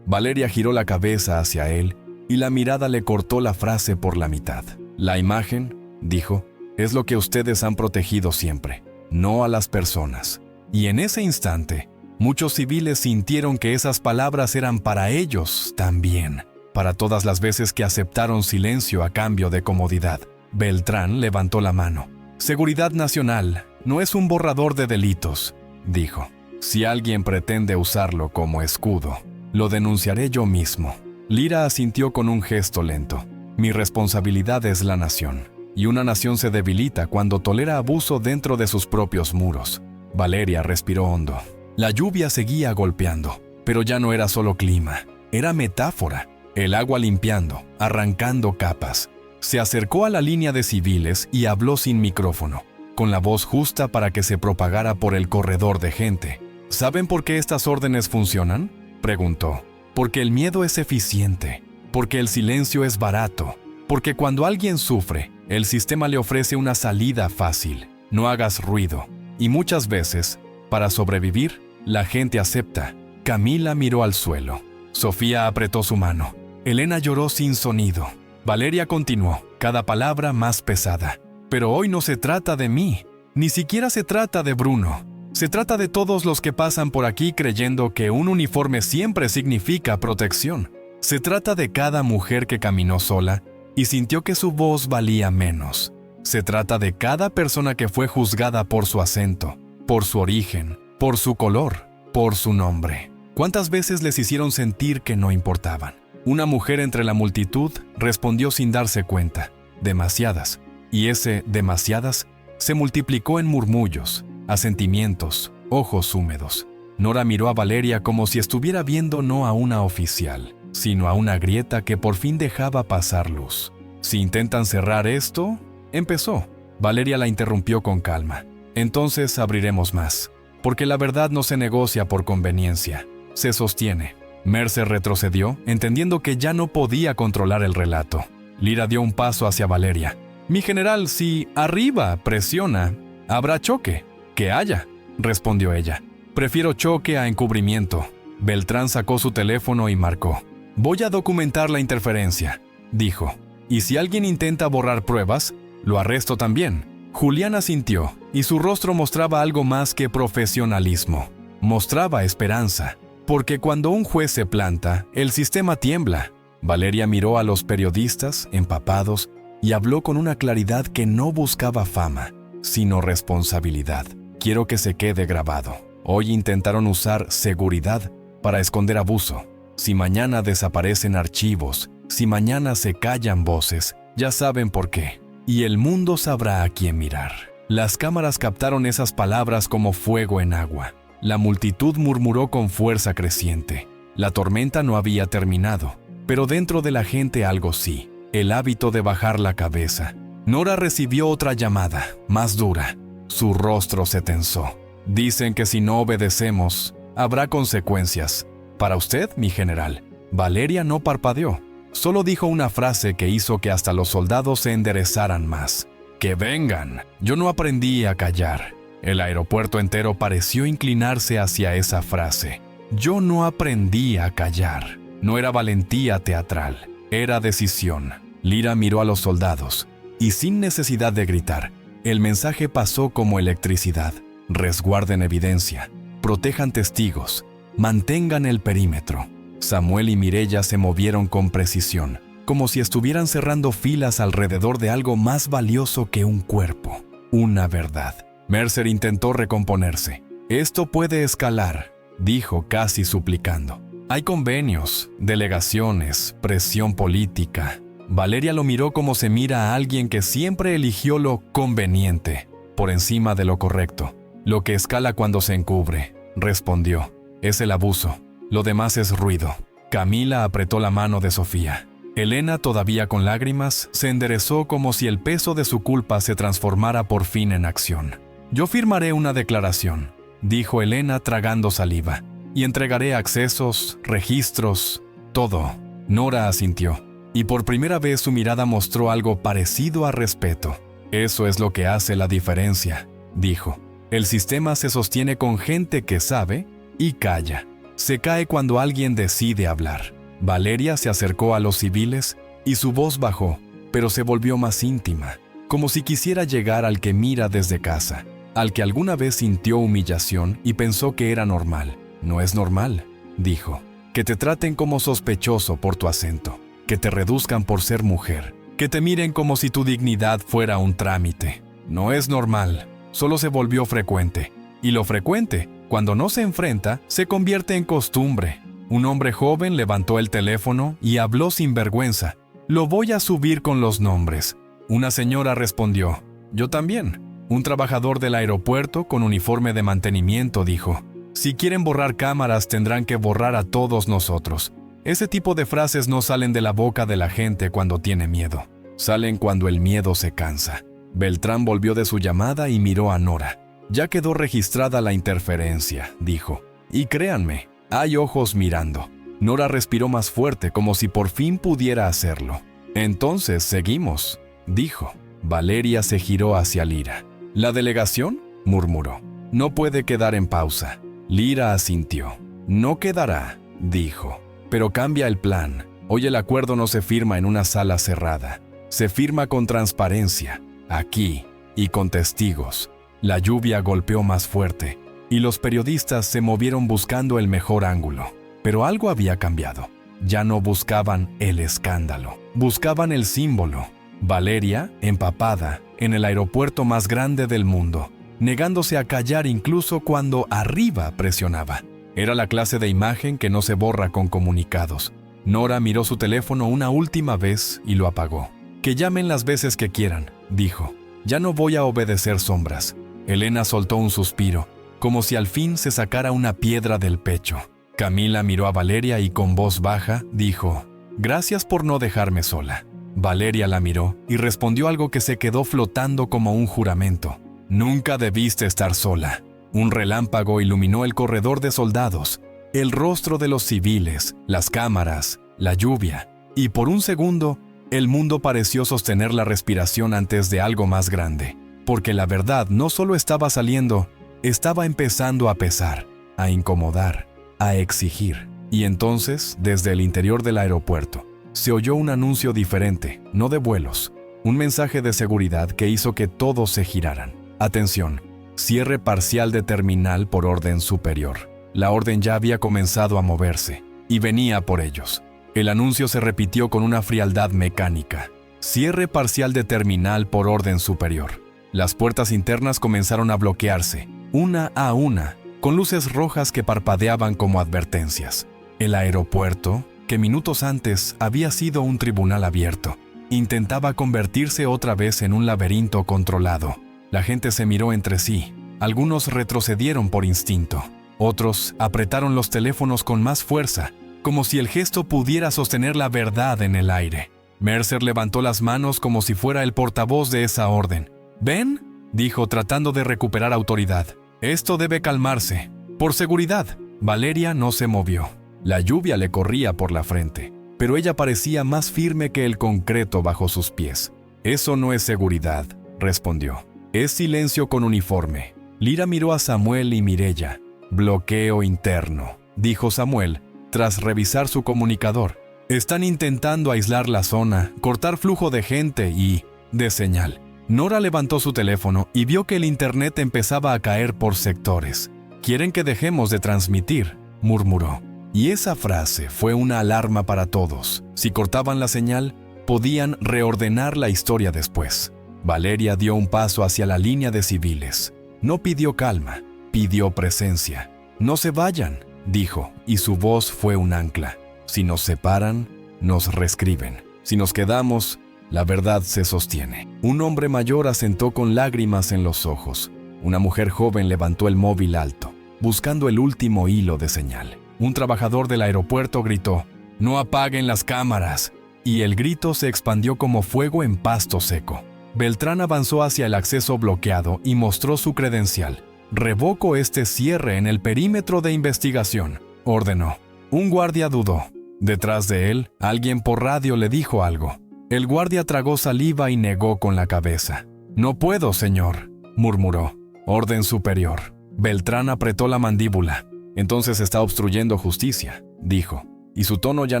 Valeria giró la cabeza hacia él y la mirada le cortó la frase por la mitad. La imagen, dijo, es lo que ustedes han protegido siempre, no a las personas. Y en ese instante, muchos civiles sintieron que esas palabras eran para ellos también, para todas las veces que aceptaron silencio a cambio de comodidad. Beltrán levantó la mano. Seguridad Nacional no es un borrador de delitos, dijo. Si alguien pretende usarlo como escudo, lo denunciaré yo mismo. Lira asintió con un gesto lento. Mi responsabilidad es la nación, y una nación se debilita cuando tolera abuso dentro de sus propios muros. Valeria respiró hondo. La lluvia seguía golpeando, pero ya no era solo clima, era metáfora. El agua limpiando, arrancando capas. Se acercó a la línea de civiles y habló sin micrófono, con la voz justa para que se propagara por el corredor de gente. ¿Saben por qué estas órdenes funcionan?, preguntó. Porque el miedo es eficiente, porque el silencio es barato, porque cuando alguien sufre, el sistema le ofrece una salida fácil. No hagas ruido. Y muchas veces, para sobrevivir, la gente acepta. Camila miró al suelo. Sofía apretó su mano. Elena lloró sin sonido. Valeria continuó, cada palabra más pesada. Pero hoy no se trata de mí, ni siquiera se trata de Bruno. Se trata de todos los que pasan por aquí creyendo que un uniforme siempre significa protección. Se trata de cada mujer que caminó sola y sintió que su voz valía menos. Se trata de cada persona que fue juzgada por su acento, por su origen, por su color, por su nombre. ¿Cuántas veces les hicieron sentir que no importaban? Una mujer entre la multitud respondió sin darse cuenta. Demasiadas. Y ese demasiadas se multiplicó en murmullos, asentimientos, ojos húmedos. Nora miró a Valeria como si estuviera viendo no a una oficial, sino a una grieta que por fin dejaba pasar luz. Si intentan cerrar esto, empezó. Valeria la interrumpió con calma. Entonces abriremos más, porque la verdad no se negocia por conveniencia, se sostiene. Mercer retrocedió, entendiendo que ya no podía controlar el relato. Lyra dio un paso hacia Valeria. «Mi general, si arriba presiona, habrá choque». «Que haya», respondió ella. «Prefiero choque a encubrimiento». Beltrán sacó su teléfono y marcó. «Voy a documentar la interferencia», dijo. «Y si alguien intenta borrar pruebas, lo arresto también». Julián asintió, y su rostro mostraba algo más que profesionalismo. Mostraba esperanza, porque cuando un juez se planta, el sistema tiembla. Valeria miró a los periodistas, empapados, y habló con una claridad que no buscaba fama, sino responsabilidad. «Quiero que se quede grabado. Hoy intentaron usar seguridad para esconder abuso. Si mañana desaparecen archivos, si mañana se callan voces, ya saben por qué. Y el mundo sabrá a quién mirar». Las cámaras captaron esas palabras como fuego en agua. La multitud murmuró con fuerza creciente. La tormenta no había terminado, pero dentro de la gente algo sí, el hábito de bajar la cabeza. Nora recibió otra llamada, más dura. Su rostro se tensó. «Dicen que si no obedecemos, habrá consecuencias. Para usted, mi general». Valeria no parpadeó. Solo dijo una frase que hizo que hasta los soldados se enderezaran más. «Que vengan». Yo no aprendí a callar. El aeropuerto entero pareció inclinarse hacia esa frase. Yo no aprendí a callar. No era valentía teatral, era decisión. Lyra miró a los soldados, y sin necesidad de gritar, el mensaje pasó como electricidad. Resguarden evidencia, protejan testigos, mantengan el perímetro. Samuel y Mireya se movieron con precisión, como si estuvieran cerrando filas alrededor de algo más valioso que un cuerpo, una verdad. Mercer intentó recomponerse. «Esto puede escalar», dijo casi suplicando. «Hay convenios, delegaciones, presión política». Valeria lo miró como se mira a alguien que siempre eligió lo conveniente, por encima de lo correcto. «Lo que escala cuando se encubre», respondió. «Es el abuso. Lo demás es ruido». Camila apretó la mano de Sofía. Elena, todavía con lágrimas, se enderezó como si el peso de su culpa se transformara por fin en acción. «Yo firmaré una declaración», dijo Elena tragando saliva, «y entregaré accesos, registros, todo». Nora asintió, y por primera vez su mirada mostró algo parecido a respeto. «Eso es lo que hace la diferencia», dijo. «El sistema se sostiene con gente que sabe y calla. Se cae cuando alguien decide hablar». Valeria se acercó a los civiles y su voz bajó, pero se volvió más íntima, como si quisiera llegar al que mira desde casa, al que alguna vez sintió humillación y pensó que era normal. «No es normal», dijo, «que te traten como sospechoso por tu acento, que te reduzcan por ser mujer, que te miren como si tu dignidad fuera un trámite. No es normal, solo se volvió frecuente, y lo frecuente, cuando no se enfrenta, se convierte en costumbre». Un hombre joven levantó el teléfono y habló sin vergüenza. «Lo voy a subir con los nombres». Una señora respondió. «Yo también». Un trabajador del aeropuerto con uniforme de mantenimiento dijo. «Si quieren borrar cámaras, tendrán que borrar a todos nosotros». Ese tipo de frases no salen de la boca de la gente cuando tiene miedo. Salen cuando el miedo se cansa. Beltrán volvió de su llamada y miró a Nora. «Ya quedó registrada la interferencia», dijo. «Y créanme, hay ojos mirando». Nora respiró más fuerte, como si por fin pudiera hacerlo. «Entonces, seguimos», dijo. Valeria se giró hacia Lyra. «¿La delegación?», murmuró. «No puede quedar en pausa». Lyra asintió. «No quedará», dijo. «Pero cambia el plan. Hoy el acuerdo no se firma en una sala cerrada. Se firma con transparencia, aquí, y con testigos». La lluvia golpeó más fuerte, y los periodistas se movieron buscando el mejor ángulo. Pero algo había cambiado. Ya no buscaban el escándalo, buscaban el símbolo. Valeria, empapada, en el aeropuerto más grande del mundo, negándose a callar incluso cuando arriba presionaba. Era la clase de imagen que no se borra con comunicados. Nora miró su teléfono una última vez y lo apagó. «Que llamen las veces que quieran», dijo. «Ya no voy a obedecer sombras». Elena soltó un suspiro, como si al fin se sacara una piedra del pecho. Camila miró a Valeria y con voz baja dijo: «Gracias por no dejarme sola». Valeria la miró y respondió algo que se quedó flotando como un juramento. «Nunca debiste estar sola». Un relámpago iluminó el corredor de soldados. el rostro de los civiles, las cámaras, la lluvia, y por un segundo, el mundo pareció sostener la respiración antes de algo más grande, porque la verdad no solo estaba saliendo, estaba empezando a pesar, a incomodar, a exigir. Y entonces, desde el interior del aeropuerto, se oyó un anuncio diferente, no de vuelos, un mensaje de seguridad que hizo que todos se giraran. Atención, cierre parcial de terminal por orden superior. La orden ya había comenzado a moverse, y venía por ellos. El anuncio se repitió con una frialdad mecánica. Cierre parcial de terminal por orden superior. Las puertas internas comenzaron a bloquearse, una a una, con luces rojas que parpadeaban como advertencias. El aeropuerto, que minutos antes había sido un tribunal abierto, intentaba convertirse otra vez en un laberinto controlado. La gente se miró entre sí. Algunos retrocedieron por instinto. Otros apretaron los teléfonos con más fuerza, como si el gesto pudiera sostener la verdad en el aire. Mercer levantó las manos como si fuera el portavoz de esa orden. «¿Ven?», dijo tratando de recuperar autoridad. «Esto debe calmarse. Por seguridad». Valeria no se movió. La lluvia le corría por la frente, pero ella parecía más firme que el concreto bajo sus pies. «Eso no es seguridad», respondió. «Es silencio con uniforme». Lyra miró a Samuel y Mireya. «Bloqueo interno», dijo Samuel, tras revisar su comunicador. «Están intentando aislar la zona, cortar flujo de gente y de señal». Nora levantó su teléfono y vio que el internet empezaba a caer por sectores. «Quieren que dejemos de transmitir», murmuró. Y esa frase fue una alarma para todos. Si cortaban la señal, podían reordenar la historia después. Valeria dio un paso hacia la línea de civiles. No pidió calma, pidió presencia. «No se vayan», dijo, y su voz fue un ancla. «Si nos separan, nos reescriben. Si nos quedamos, la verdad se sostiene». Un hombre mayor asentó con lágrimas en los ojos. Una mujer joven levantó el móvil alto, buscando el último hilo de señal. Un trabajador del aeropuerto gritó: «¡No apaguen las cámaras!», y el grito se expandió como fuego en pasto seco. Beltrán avanzó hacia el acceso bloqueado y mostró su credencial. «Revoco este cierre en el perímetro de investigación», ordenó. Un guardia dudó. Detrás de él, alguien por radio le dijo algo. El guardia tragó saliva y negó con la cabeza. «No puedo, señor», murmuró. «Orden superior». Beltrán apretó la mandíbula. «Entonces está obstruyendo justicia», dijo, y su tono ya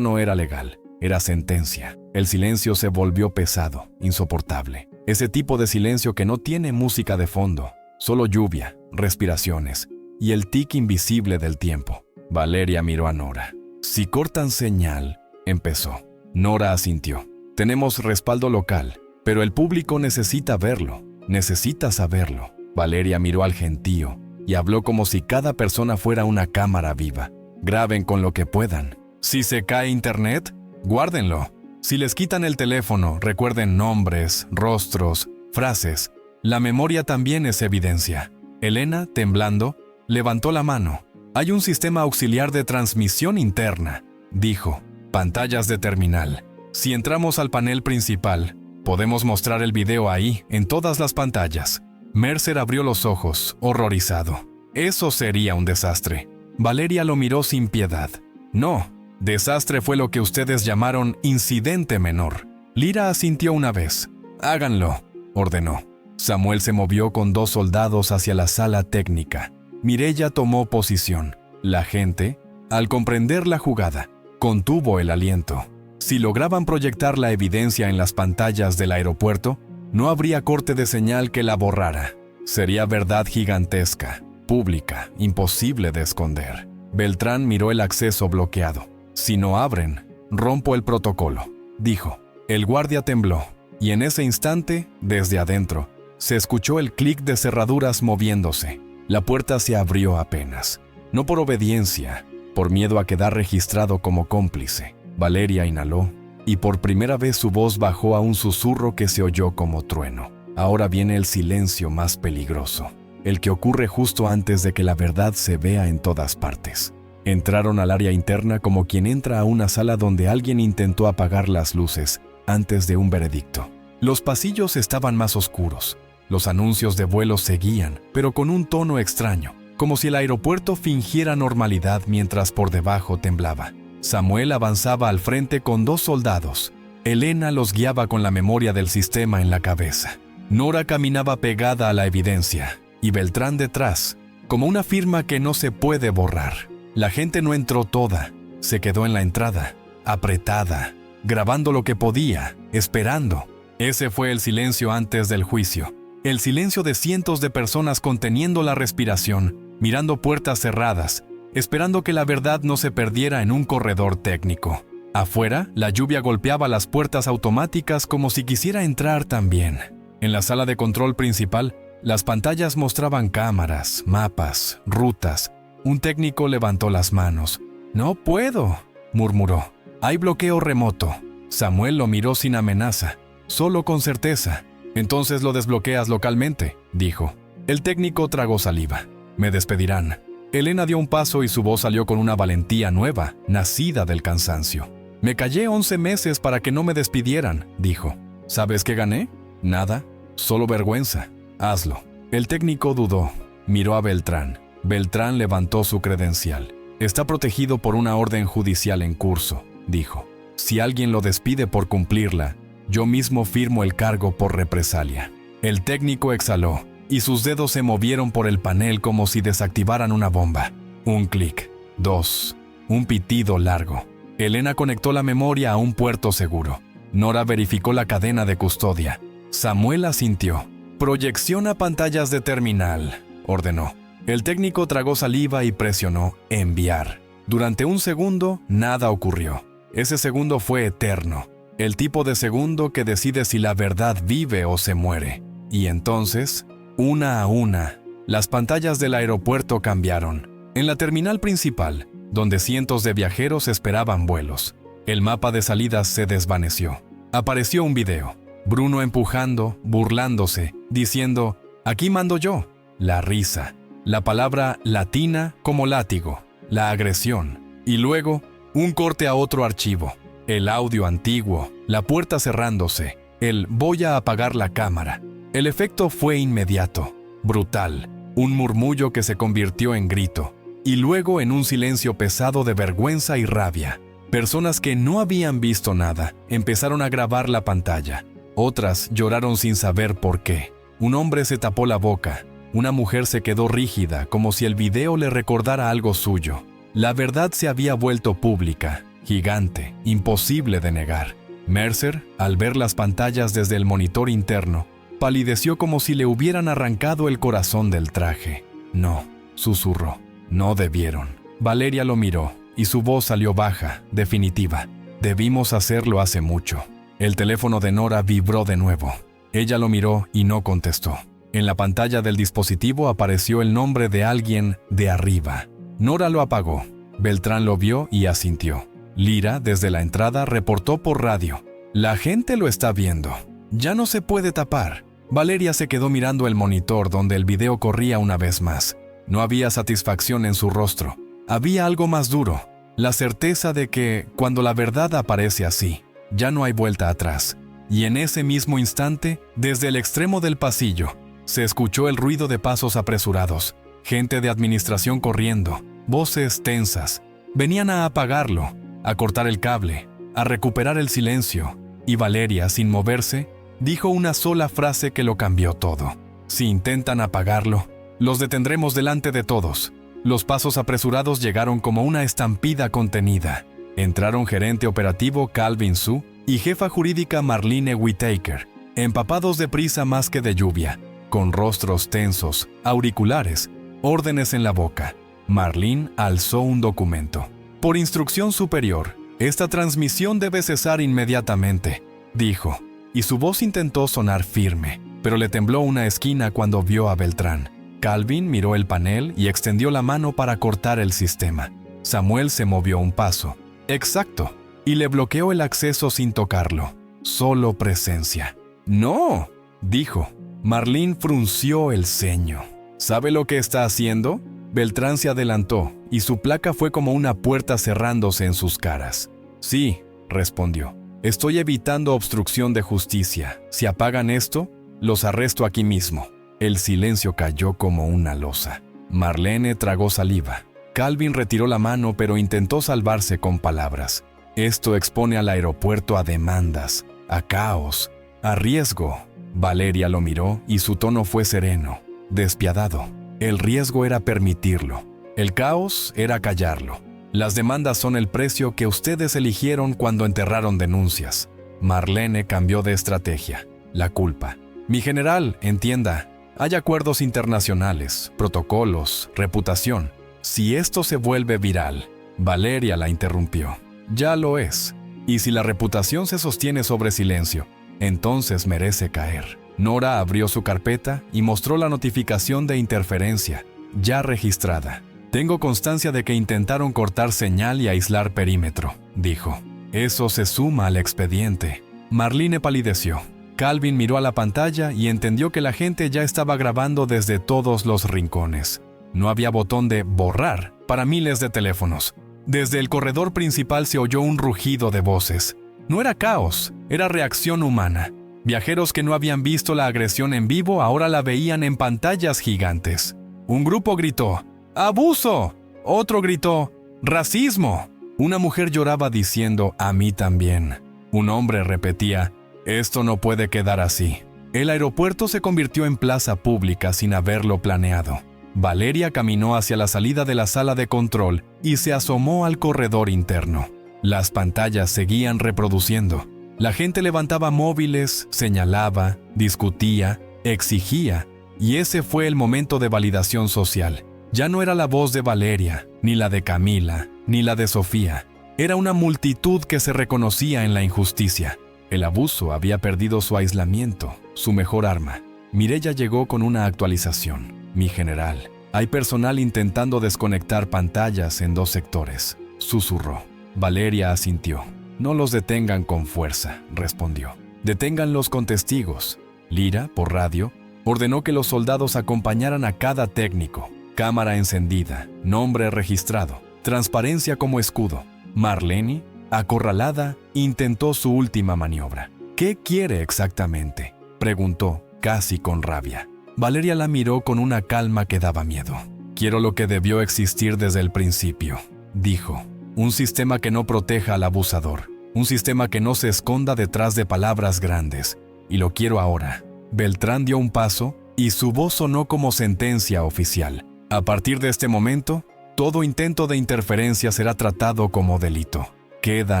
no era legal, era sentencia. El silencio se volvió pesado, insoportable. Ese tipo de silencio que no tiene música de fondo, solo lluvia, respiraciones y el tic invisible del tiempo. Valeria miró a Nora. «Si cortan señal», empezó. Nora asintió. «Tenemos respaldo local, pero el público necesita verlo, necesita saberlo». Valeria miró al gentío y habló como si cada persona fuera una cámara viva. «Graben con lo que puedan. Si se cae internet, guárdenlo. Si les quitan el teléfono, recuerden nombres, rostros, frases. La memoria también es evidencia». Elena, temblando, levantó la mano. «Hay un sistema auxiliar de transmisión interna», dijo. «Pantallas de terminal. Si entramos al panel principal, podemos mostrar el video ahí, en todas las pantallas». Mercer abrió los ojos, horrorizado. Eso sería un desastre. Valeria lo miró sin piedad. «No, desastre fue lo que ustedes llamaron incidente menor». Lyra asintió una vez. «Háganlo», ordenó. Samuel se movió con 2 soldados hacia la sala técnica. Mireya tomó posición. La gente, al comprender la jugada, contuvo el aliento. Si lograban proyectar la evidencia en las pantallas del aeropuerto, no habría corte de señal que la borrara. Sería verdad gigantesca, pública, imposible de esconder. Beltrán miró el acceso bloqueado. «Si no abren, rompo el protocolo», dijo. El guardia tembló, y en ese instante, desde adentro, se escuchó el clic de cerraduras moviéndose. La puerta se abrió apenas. No por obediencia, por miedo a quedar registrado como cómplice. Valeria inhaló, y por primera vez su voz bajó a un susurro que se oyó como trueno. Ahora viene el silencio más peligroso, el que ocurre justo antes de que la verdad se vea en todas partes. Entraron al área interna como quien entra a una sala donde alguien intentó apagar las luces antes de un veredicto. Los pasillos estaban más oscuros. Los anuncios de vuelos seguían, pero con un tono extraño. como si el aeropuerto fingiera normalidad mientras por debajo temblaba. Samuel avanzaba al frente con 2 soldados. Elena los guiaba con la memoria del sistema en la cabeza. Nora caminaba pegada a la evidencia, y Beltrán detrás, como una firma que no se puede borrar. La gente no entró toda, se quedó en la entrada, apretada, grabando lo que podía, esperando. Ese fue el silencio antes del juicio. El silencio de cientos de personas conteniendo la respiración, mirando puertas cerradas, esperando que la verdad no se perdiera en un corredor técnico. Afuera, la lluvia golpeaba las puertas automáticas como si quisiera entrar también. En la sala de control principal, las pantallas mostraban cámaras, mapas, rutas. Un técnico levantó las manos. «No puedo», murmuró. «Hay bloqueo remoto». Samuel lo miró sin amenaza, solo con certeza. «Entonces lo desbloqueas localmente», dijo. El técnico tragó saliva. «Me despedirán». Elena dio un paso y su voz salió con una valentía nueva, nacida del cansancio. «Me callé 11 meses para que no me despidieran», dijo. «¿Sabes qué gané? Nada, solo vergüenza. Hazlo». El técnico dudó. Miró a Beltrán. Beltrán levantó su credencial. «Está protegido por una orden judicial en curso», dijo. «Si alguien lo despide por cumplirla, yo mismo firmo el cargo por represalia». El técnico exhaló, y sus dedos se movieron por el panel como si desactivaran una bomba. Un clic, 2, un pitido largo. Elena conectó la memoria a un puerto seguro. Nora verificó la cadena de custodia. Samuel asintió. «Proyección a pantallas de terminal», ordenó. El técnico tragó saliva y presionó «enviar». Durante un segundo, nada ocurrió. Ese segundo fue eterno. El tipo de segundo que decide si la verdad vive o se muere. Y entonces, una a una, las pantallas del aeropuerto cambiaron. En la terminal principal, donde cientos de viajeros esperaban vuelos, el mapa de salidas se desvaneció. Apareció un video. Bruno empujando, burlándose, diciendo «Aquí mando yo». La risa. La palabra latina como látigo. La agresión. Y luego, un corte a otro archivo. El audio antiguo. La puerta cerrándose. El «voy a apagar la cámara». El efecto fue inmediato, brutal. Un murmullo que se convirtió en grito. Y luego en un silencio pesado de vergüenza y rabia. Personas que no habían visto nada empezaron a grabar la pantalla. Otras lloraron sin saber por qué. Un hombre se tapó la boca. Una mujer se quedó rígida, como si el video le recordara algo suyo. La verdad se había vuelto pública, gigante, imposible de negar. Mercer, al ver las pantallas desde el monitor interno, palideció como si le hubieran arrancado el corazón del traje. «No», susurró. «No debieron». Valeria lo miró, y su voz salió baja, definitiva. «Debimos hacerlo hace mucho». El teléfono de Nora vibró de nuevo. Ella lo miró y no contestó. En la pantalla del dispositivo apareció el nombre de alguien de arriba. Nora lo apagó. Beltrán lo vio y asintió. Lira, desde la entrada, reportó por radio. «La gente lo está viendo. Ya no se puede tapar». Valeria se quedó mirando el monitor donde el video corría una vez más. No había satisfacción en su rostro. Había algo más duro. La certeza de que, cuando la verdad aparece así, ya no hay vuelta atrás. Y en ese mismo instante, desde el extremo del pasillo, se escuchó el ruido de pasos apresurados, gente de administración corriendo, voces tensas. Venían a apagarlo, a cortar el cable, a recuperar el silencio. Y Valeria, sin moverse, dijo una sola frase que lo cambió todo. «Si intentan apagarlo, los detendremos delante de todos». Los pasos apresurados llegaron como una estampida contenida. Entraron gerente operativo Calvin Su y jefa jurídica Marlene Whittaker, empapados de prisa más que de lluvia, con rostros tensos, auriculares, órdenes en la boca. Marlene alzó un documento. «Por instrucción superior, esta transmisión debe cesar inmediatamente», dijo, y su voz intentó sonar firme, pero le tembló una esquina cuando vio a Beltrán. Calvin miró el panel y extendió la mano para cortar el sistema. Samuel se movió un paso. «Exacto», y le bloqueó el acceso sin tocarlo. Solo presencia. «No», dijo. Marlene frunció el ceño. «¿Sabe lo que está haciendo?». Beltrán se adelantó, y su placa fue como una puerta cerrándose en sus caras. «Sí», respondió. «Estoy evitando obstrucción de justicia. Si apagan esto, los arresto aquí mismo». El silencio cayó como una losa. Marlene tragó saliva. Calvin retiró la mano, pero intentó salvarse con palabras. Esto expone al aeropuerto a demandas, a caos, a riesgo. Valeria lo miró y su tono fue sereno, despiadado. El riesgo era permitirlo. El caos era callarlo. Las demandas son el precio que ustedes eligieron cuando enterraron denuncias. Marlene cambió de estrategia. La culpa. Mi general, entienda, hay acuerdos internacionales, protocolos, reputación. Si esto se vuelve viral, Valeria la interrumpió. Ya lo es. Y si la reputación se sostiene sobre silencio, entonces merece caer. Nora abrió su carpeta y mostró la notificación de interferencia, ya registrada. Tengo constancia de que intentaron cortar señal y aislar perímetro, dijo. Eso se suma al expediente. Marlene palideció. Calvin miró a la pantalla y entendió que la gente ya estaba grabando desde todos los rincones. No había botón de borrar para miles de teléfonos. Desde el corredor principal se oyó un rugido de voces. No era caos, era reacción humana. Viajeros que no habían visto la agresión en vivo ahora la veían en pantallas gigantes. Un grupo gritó, ¡abuso! Otro gritó, ¡racismo! Una mujer lloraba diciendo, a mí también. Un hombre repetía, esto no puede quedar así. El aeropuerto se convirtió en plaza pública sin haberlo planeado. Valeria caminó hacia la salida de la sala de control y se asomó al corredor interno. Las pantallas seguían reproduciendo. La gente levantaba móviles, señalaba, discutía, exigía, y ese fue el momento de validación social. Ya no era la voz de Valeria, ni la de Camila, ni la de Sofía. Era una multitud que se reconocía en la injusticia. El abuso había perdido su aislamiento, su mejor arma. Mireya llegó con una actualización. Mi general, hay personal intentando desconectar pantallas en 2 sectores, susurró. Valeria asintió. No los detengan con fuerza, respondió. Deténganlos con testigos. Lira, por radio, ordenó que los soldados acompañaran a cada técnico. Cámara encendida, nombre registrado, transparencia como escudo. Marlene, acorralada, intentó su última maniobra. ¿Qué quiere exactamente?, preguntó, casi con rabia. Valeria la miró con una calma que daba miedo. Quiero lo que debió existir desde el principio, dijo. Un sistema que no proteja al abusador. Un sistema que no se esconda detrás de palabras grandes. Y lo quiero ahora. Beltrán dio un paso y su voz sonó como sentencia oficial. A partir de este momento, todo intento de interferencia será tratado como delito. Queda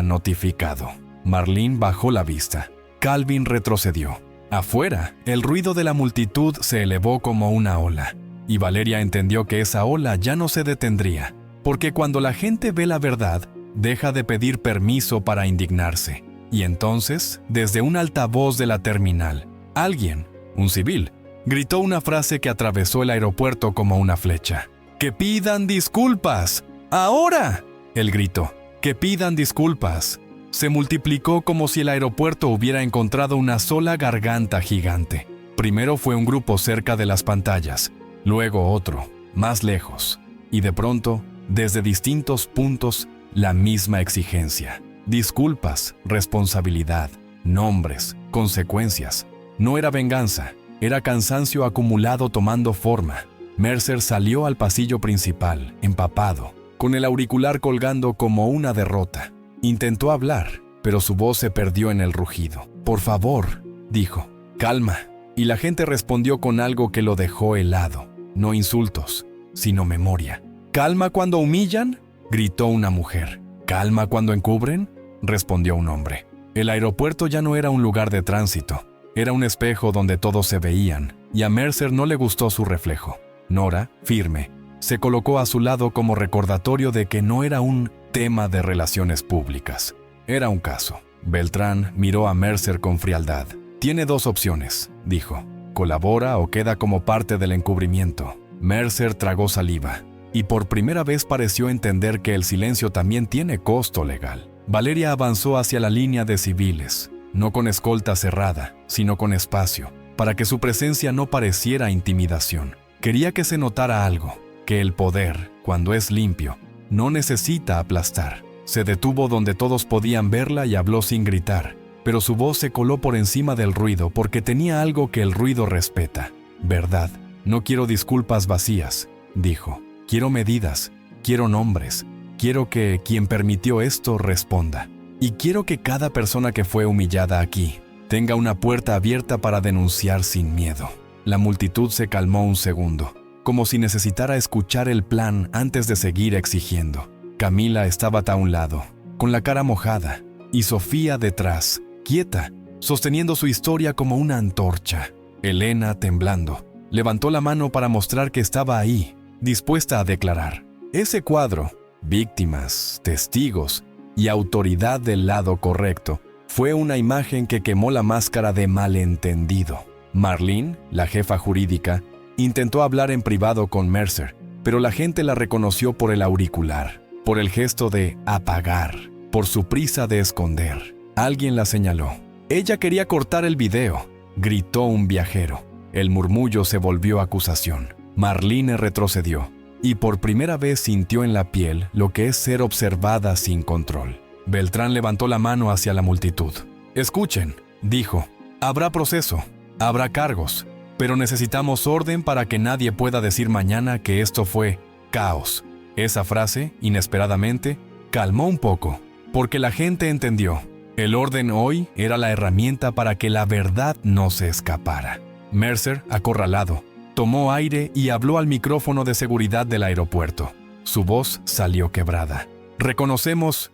notificado. Marlene bajó la vista. Calvin retrocedió. Afuera, el ruido de la multitud se elevó como una ola, y Valeria entendió que esa ola ya no se detendría, porque cuando la gente ve la verdad, deja de pedir permiso para indignarse. Y entonces, desde un altavoz de la terminal, alguien, un civil, gritó una frase que atravesó el aeropuerto como una flecha. ¡Que pidan disculpas! ¡Ahora!, él gritó. ¡Que pidan disculpas! Se multiplicó como si el aeropuerto hubiera encontrado una sola garganta gigante. Primero fue un grupo cerca de las pantallas, luego otro, más lejos, y de pronto, desde distintos puntos, la misma exigencia. Disculpas, responsabilidad, nombres, consecuencias. No era venganza, era cansancio acumulado tomando forma. Mercer salió al pasillo principal, empapado, con el auricular colgando como una derrota. Intentó hablar, pero su voz se perdió en el rugido. Por favor, dijo, calma. Y la gente respondió con algo que lo dejó helado. No insultos, sino memoria. ¿Calma cuando humillan?, gritó una mujer. ¿Calma cuando encubren?, respondió un hombre. El aeropuerto ya no era un lugar de tránsito. Era un espejo donde todos se veían, y a Mercer no le gustó su reflejo. Nora, firme, se colocó a su lado como recordatorio de que no era un tema de relaciones públicas. Era un caso. Beltrán miró a Mercer con frialdad. Tiene 2 opciones, dijo. Colabora o queda como parte del encubrimiento. Mercer tragó saliva, y por primera vez pareció entender que el silencio también tiene costo legal. Valeria avanzó hacia la línea de civiles, no con escolta cerrada, sino con espacio, para que su presencia no pareciera intimidación. Quería que se notara algo, que el poder, cuando es limpio, no necesita aplastar. Se detuvo donde todos podían verla y habló sin gritar, pero su voz se coló por encima del ruido porque tenía algo que el ruido respeta. Verdad, no quiero disculpas vacías, dijo. Quiero medidas, quiero nombres, quiero que quien permitió esto responda. Y quiero que cada persona que fue humillada aquí tenga una puerta abierta para denunciar sin miedo. La multitud se calmó un segundo, como si necesitara escuchar el plan antes de seguir exigiendo. Camila estaba a un lado, con la cara mojada, y Sofía detrás, quieta, sosteniendo su historia como una antorcha. Elena, temblando, levantó la mano para mostrar que estaba ahí, dispuesta a declarar. Ese cuadro, víctimas, testigos y autoridad del lado correcto, fue una imagen que quemó la máscara de malentendido. Marlene, la jefa jurídica, intentó hablar en privado con Mercer, pero la gente la reconoció por el auricular, por el gesto de apagar, por su prisa de esconder. Alguien la señaló. Ella quería cortar el video, gritó un viajero. El murmullo se volvió acusación. Marlene retrocedió, y por primera vez sintió en la piel lo que es ser observada sin control. Beltrán levantó la mano hacia la multitud. Escuchen, dijo, habrá proceso, habrá cargos, pero necesitamos orden para que nadie pueda decir mañana que esto fue caos. Esa frase, inesperadamente, calmó un poco, porque la gente entendió. El orden hoy era la herramienta para que la verdad no se escapara. Mercer, acorralado, tomó aire y habló al micrófono de seguridad del aeropuerto. Su voz salió quebrada. Reconocemos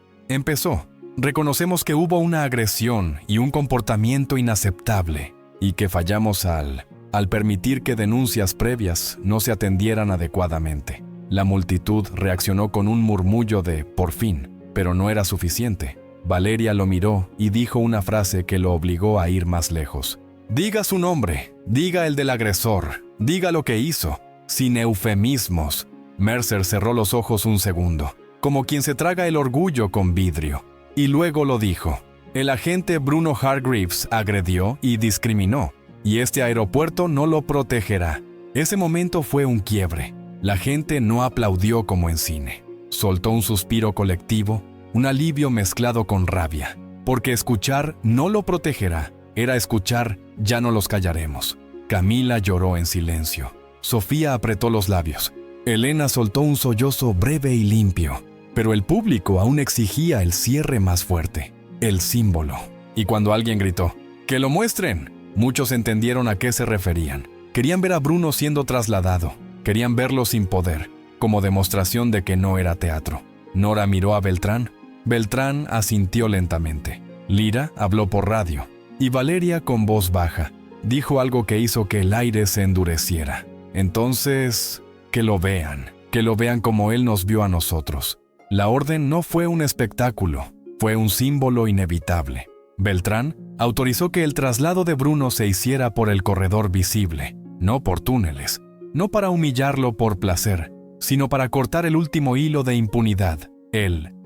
que hubo una agresión y un comportamiento inaceptable, y que fallamos al permitir que denuncias previas no se atendieran adecuadamente. La multitud reaccionó con un murmullo de «por fin», pero no era suficiente. Valeria lo miró y dijo una frase que lo obligó a ir más lejos. «Diga su nombre, diga el del agresor, diga lo que hizo, sin eufemismos». Mercer cerró los ojos un segundo, como quien se traga el orgullo con vidrio, y luego lo dijo. «El agente Bruno Hargreaves agredió y discriminó, y este aeropuerto no lo protegerá». Ese momento fue un quiebre. La gente no aplaudió como en cine. Soltó un suspiro colectivo, un alivio mezclado con rabia, porque escuchar «no lo protegerá» era escuchar «ya no los callaremos». Camila lloró en silencio. Sofía apretó los labios. Elena soltó un sollozo breve y limpio, pero el público aún exigía el cierre más fuerte, el símbolo. Y cuando alguien gritó «¡que lo muestren!», muchos entendieron a qué se referían. Querían ver a Bruno siendo trasladado. Querían verlo sin poder, como demostración de que no era teatro. Nora miró a Beltrán. Beltrán asintió lentamente. Lira habló por radio, y Valeria, con voz baja, dijo algo que hizo que el aire se endureciera. Entonces, que lo vean como él nos vio a nosotros. La orden no fue un espectáculo, fue un símbolo inevitable. Beltrán autorizó que el traslado de Bruno se hiciera por el corredor visible, no por túneles. No para humillarlo por placer, sino para cortar el último hilo de impunidad.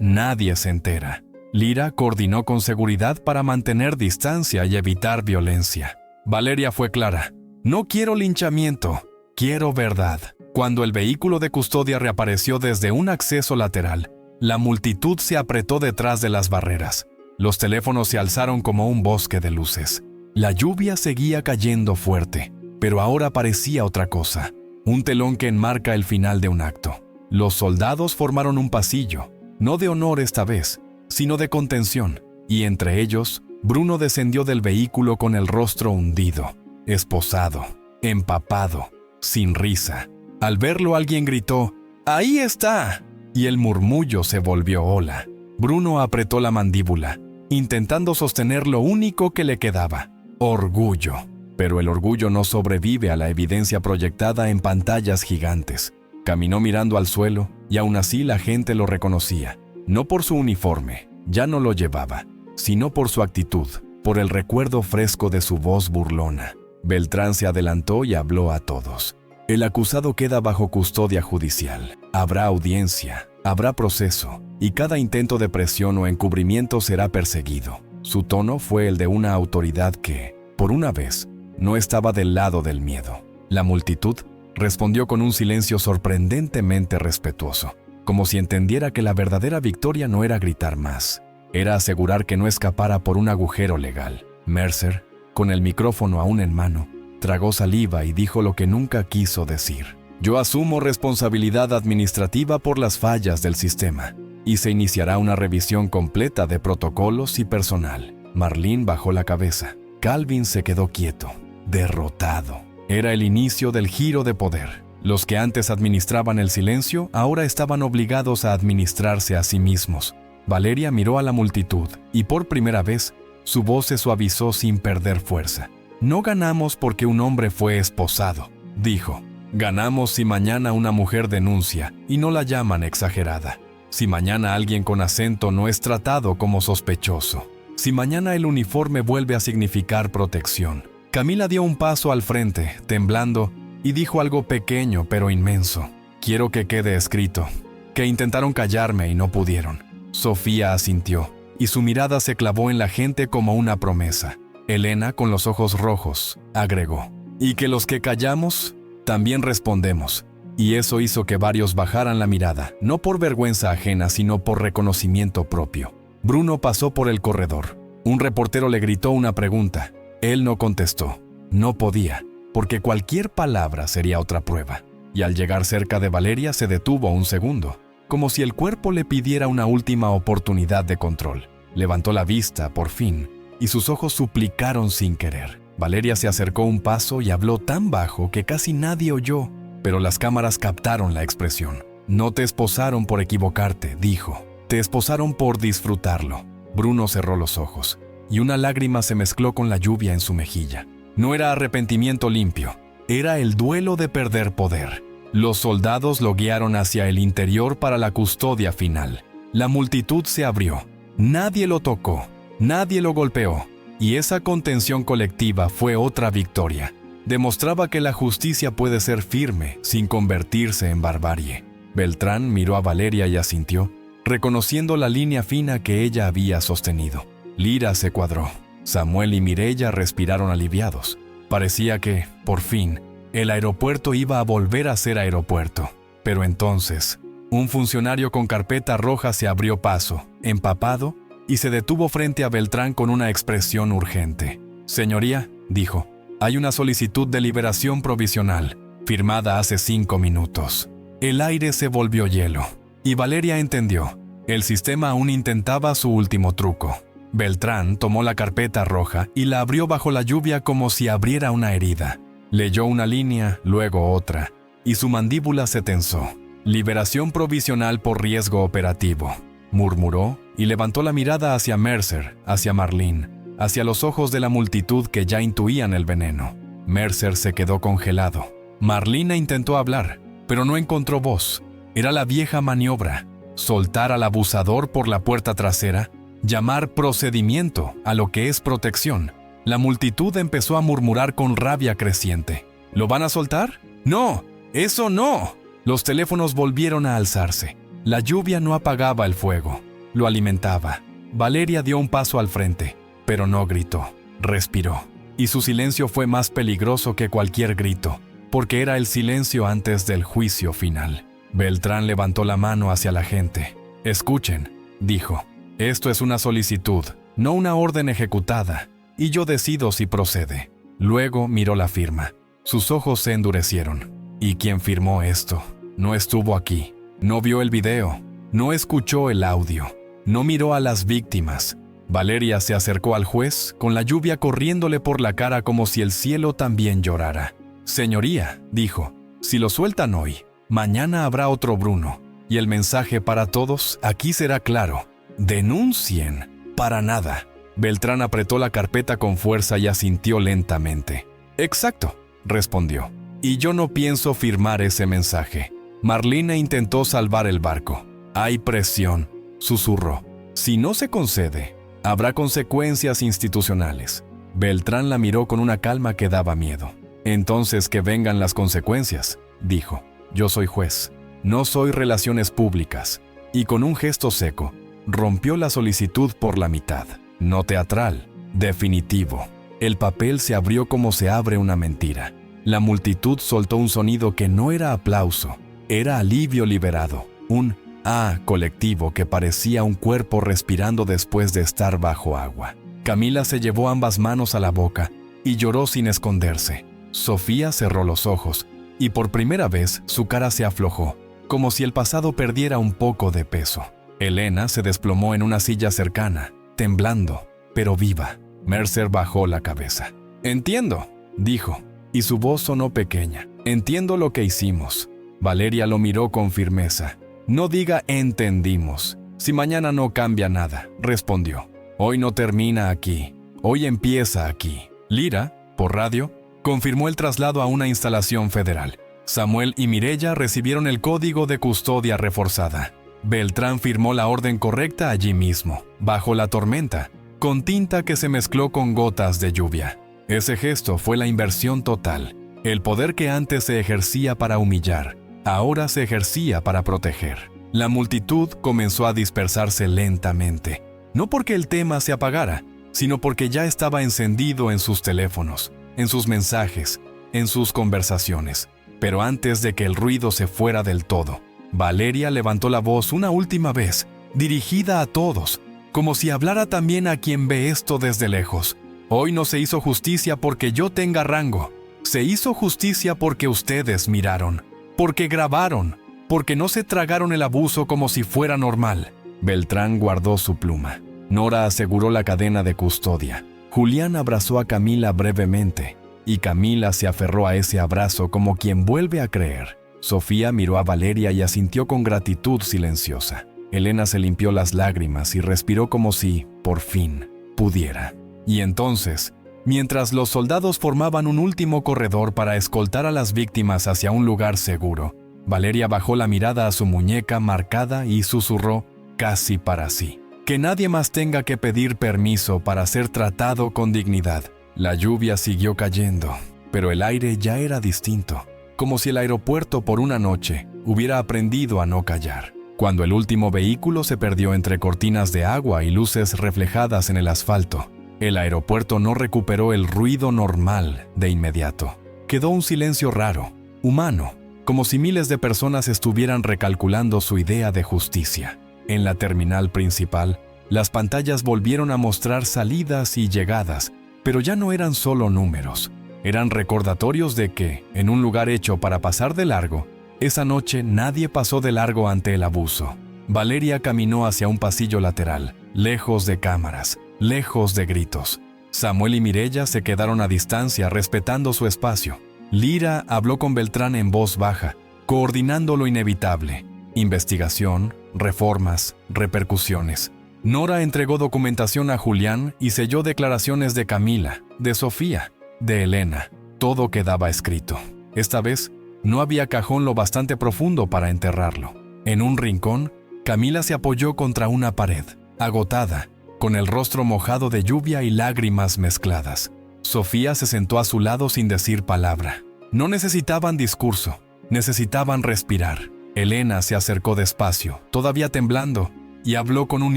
Nadie se entera. Lira coordinó con seguridad para mantener distancia y evitar violencia. Valeria fue clara. No quiero linchamiento, quiero verdad. Cuando el vehículo de custodia reapareció desde un acceso lateral, la multitud se apretó detrás de las barreras. Los teléfonos se alzaron como un bosque de luces. La lluvia seguía cayendo fuerte, pero ahora parecía otra cosa. Un telón que enmarca el final de un acto. Los soldados formaron un pasillo, no de honor esta vez, sino de contención, y entre ellos, Bruno descendió del vehículo con el rostro hundido, esposado, empapado, sin risa. Al verlo alguien gritó, «¡Ahí está!», y el murmullo se volvió ola. Bruno apretó la mandíbula, intentando sostener lo único que le quedaba, orgullo. Pero el orgullo no sobrevive a la evidencia proyectada en pantallas gigantes. Caminó mirando al suelo y aún así la gente lo reconocía. No por su uniforme, ya no lo llevaba, sino por su actitud, por el recuerdo fresco de su voz burlona. Beltrán se adelantó y habló a todos. El acusado queda bajo custodia judicial. Habrá audiencia, habrá proceso, y cada intento de presión o encubrimiento será perseguido. Su tono fue el de una autoridad que, por una vez, no estaba del lado del miedo. La multitud respondió con un silencio sorprendentemente respetuoso, como si entendiera que la verdadera victoria no era gritar más, era asegurar que no escapara por un agujero legal. Mercer, con el micrófono aún en mano, tragó saliva y dijo lo que nunca quiso decir. Yo asumo responsabilidad administrativa por las fallas del sistema y se iniciará una revisión completa de protocolos y personal. Marlene bajó la cabeza. Calvin se quedó quieto, derrotado. Era el inicio del giro de poder. Los que antes administraban el silencio ahora estaban obligados a administrarse a sí mismos. Valeria miró a la multitud y por primera vez su voz se suavizó sin perder fuerza. No ganamos porque un hombre fue esposado, dijo. Ganamos si mañana una mujer denuncia y no la llaman exagerada. Si mañana alguien con acento no es tratado como sospechoso. Si mañana el uniforme vuelve a significar protección. Camila dio un paso al frente, temblando, y dijo algo pequeño pero inmenso. Quiero que quede escrito, que intentaron callarme y no pudieron. Sofía asintió, y su mirada se clavó en la gente como una promesa. Elena, con los ojos rojos, agregó, y que los que callamos, también respondemos. Y eso hizo que varios bajaran la mirada, no por vergüenza ajena, sino por reconocimiento propio. Bruno pasó por el corredor. Un reportero le gritó una pregunta. Él no contestó. No podía, porque cualquier palabra sería otra prueba. Y al llegar cerca de Valeria se detuvo un segundo, como si el cuerpo le pidiera una última oportunidad de control. Levantó la vista, por fin, y sus ojos suplicaron sin querer. Valeria se acercó un paso y habló tan bajo que casi nadie oyó, pero las cámaras captaron la expresión. No te esposaron por equivocarte, dijo. Te esposaron por disfrutarlo. Bruno cerró los ojos, y una lágrima se mezcló con la lluvia en su mejilla. No era arrepentimiento limpio, era el duelo de perder poder. Los soldados lo guiaron hacia el interior para la custodia final. La multitud se abrió. Nadie lo tocó, nadie lo golpeó, y esa contención colectiva fue otra victoria. Demostraba que la justicia puede ser firme sin convertirse en barbarie. Beltrán miró a Valeria y asintió, reconociendo la línea fina que ella había sostenido. Lira se cuadró. Samuel y Mireya respiraron aliviados. Parecía que, por fin, el aeropuerto iba a volver a ser aeropuerto. Pero entonces, un funcionario con carpeta roja se abrió paso, empapado, y se detuvo frente a Beltrán con una expresión urgente. Señoría, dijo, hay una solicitud de liberación provisional, firmada hace 5 minutos. El aire se volvió hielo, y Valeria entendió. El sistema aún intentaba su último truco. Beltrán tomó la carpeta roja y la abrió bajo la lluvia como si abriera una herida. Leyó una línea, luego otra, y su mandíbula se tensó. Liberación provisional por riesgo operativo, murmuró y levantó la mirada hacia Mercer, hacia Marlene, hacia los ojos de la multitud que ya intuían el veneno. Mercer se quedó congelado. Marlene intentó hablar, pero no encontró voz. Era la vieja maniobra, soltar al abusador por la puerta trasera, llamar procedimiento a lo que es protección. La multitud empezó a murmurar con rabia creciente. ¿Lo van a soltar? ¡No! ¡Eso no! Los teléfonos volvieron a alzarse. La lluvia no apagaba el fuego, lo alimentaba. Valeria dio un paso al frente, pero no gritó. Respiró, y su silencio fue más peligroso que cualquier grito, porque era el silencio antes del juicio final. Beltrán levantó la mano hacia la gente. Escuchen, dijo. Esto es una solicitud, no una orden ejecutada, y yo decido si procede. Luego miró la firma. Sus ojos se endurecieron. ¿Y quién firmó esto? No estuvo aquí, no vio el video, no escuchó el audio, no miró a las víctimas. Valeria se acercó al juez, con la lluvia corriéndole por la cara como si el cielo también llorara. Señoría, dijo, si lo sueltan hoy, mañana habrá otro Bruno, y el mensaje para todos aquí será claro. Denuncien. Para nada. Beltrán apretó la carpeta con fuerza y asintió lentamente. Exacto, respondió. Y yo no pienso firmar ese mensaje. Marlene intentó salvar el barco. Hay presión, susurró. Si no se concede, habrá consecuencias institucionales. Beltrán la miró con una calma que daba miedo. Entonces que vengan las consecuencias, dijo. Yo soy juez, no soy relaciones públicas. Y con un gesto seco, rompió la solicitud por la mitad. No teatral, definitivo. El papel se abrió como se abre una mentira. La multitud soltó un sonido que no era aplauso, era alivio liberado. Un «ah» colectivo que parecía un cuerpo respirando después de estar bajo agua. Camila se llevó ambas manos a la boca y lloró sin esconderse. Sofía cerró los ojos y por primera vez su cara se aflojó, como si el pasado perdiera un poco de peso. Elena se desplomó en una silla cercana, temblando, pero viva. Mercer bajó la cabeza. «Entiendo», dijo, y su voz sonó pequeña. «Entiendo lo que hicimos». Valeria lo miró con firmeza. «No diga entendimos. Si mañana no cambia nada», respondió. «Hoy no termina aquí. Hoy empieza aquí». Lyra, por radio, confirmó el traslado a una instalación federal. Samuel y Mireya recibieron el código de custodia reforzada. Beltrán firmó la orden correcta allí mismo, bajo la tormenta, con tinta que se mezcló con gotas de lluvia. Ese gesto fue la inversión total. El poder que antes se ejercía para humillar, ahora se ejercía para proteger. La multitud comenzó a dispersarse lentamente, no porque el tema se apagara, sino porque ya estaba encendido en sus teléfonos, en sus mensajes, en sus conversaciones. Pero antes de que el ruido se fuera del todo, Valeria levantó la voz una última vez, dirigida a todos, como si hablara también a quien ve esto desde lejos. Hoy no se hizo justicia porque yo tenga rango. Se hizo justicia porque ustedes miraron, porque grabaron, porque no se tragaron el abuso como si fuera normal. Beltrán guardó su pluma. Nora aseguró la cadena de custodia. Julián abrazó a Camila brevemente, y Camila se aferró a ese abrazo como quien vuelve a creer. Sofía miró a Valeria y asintió con gratitud silenciosa. Elena se limpió las lágrimas y respiró como si, por fin, pudiera. Y entonces, mientras los soldados formaban un último corredor para escoltar a las víctimas hacia un lugar seguro, Valeria bajó la mirada a su muñeca marcada y susurró, casi para sí: «Que nadie más tenga que pedir permiso para ser tratado con dignidad». La lluvia siguió cayendo, pero el aire ya era distinto, como si el aeropuerto por una noche hubiera aprendido a no callar. Cuando el último vehículo se perdió entre cortinas de agua y luces reflejadas en el asfalto, el aeropuerto no recuperó el ruido normal de inmediato. Quedó un silencio raro, humano, como si miles de personas estuvieran recalculando su idea de justicia. En la terminal principal, las pantallas volvieron a mostrar salidas y llegadas, pero ya no eran solo números. Eran recordatorios de que, en un lugar hecho para pasar de largo, esa noche nadie pasó de largo ante el abuso. Valeria caminó hacia un pasillo lateral, lejos de cámaras, lejos de gritos. Samuel y Mireya se quedaron a distancia respetando su espacio. Lyra habló con Beltrán en voz baja, coordinando lo inevitable: investigación, reformas, repercusiones. Nora entregó documentación a Julián y selló declaraciones de Camila, de Sofía, de Elena. Todo quedaba escrito. Esta vez, no había cajón lo bastante profundo para enterrarlo. En un rincón, Camila se apoyó contra una pared, agotada, con el rostro mojado de lluvia y lágrimas mezcladas. Sofía se sentó a su lado sin decir palabra. No necesitaban discurso, necesitaban respirar. Elena se acercó despacio, todavía temblando, y habló con un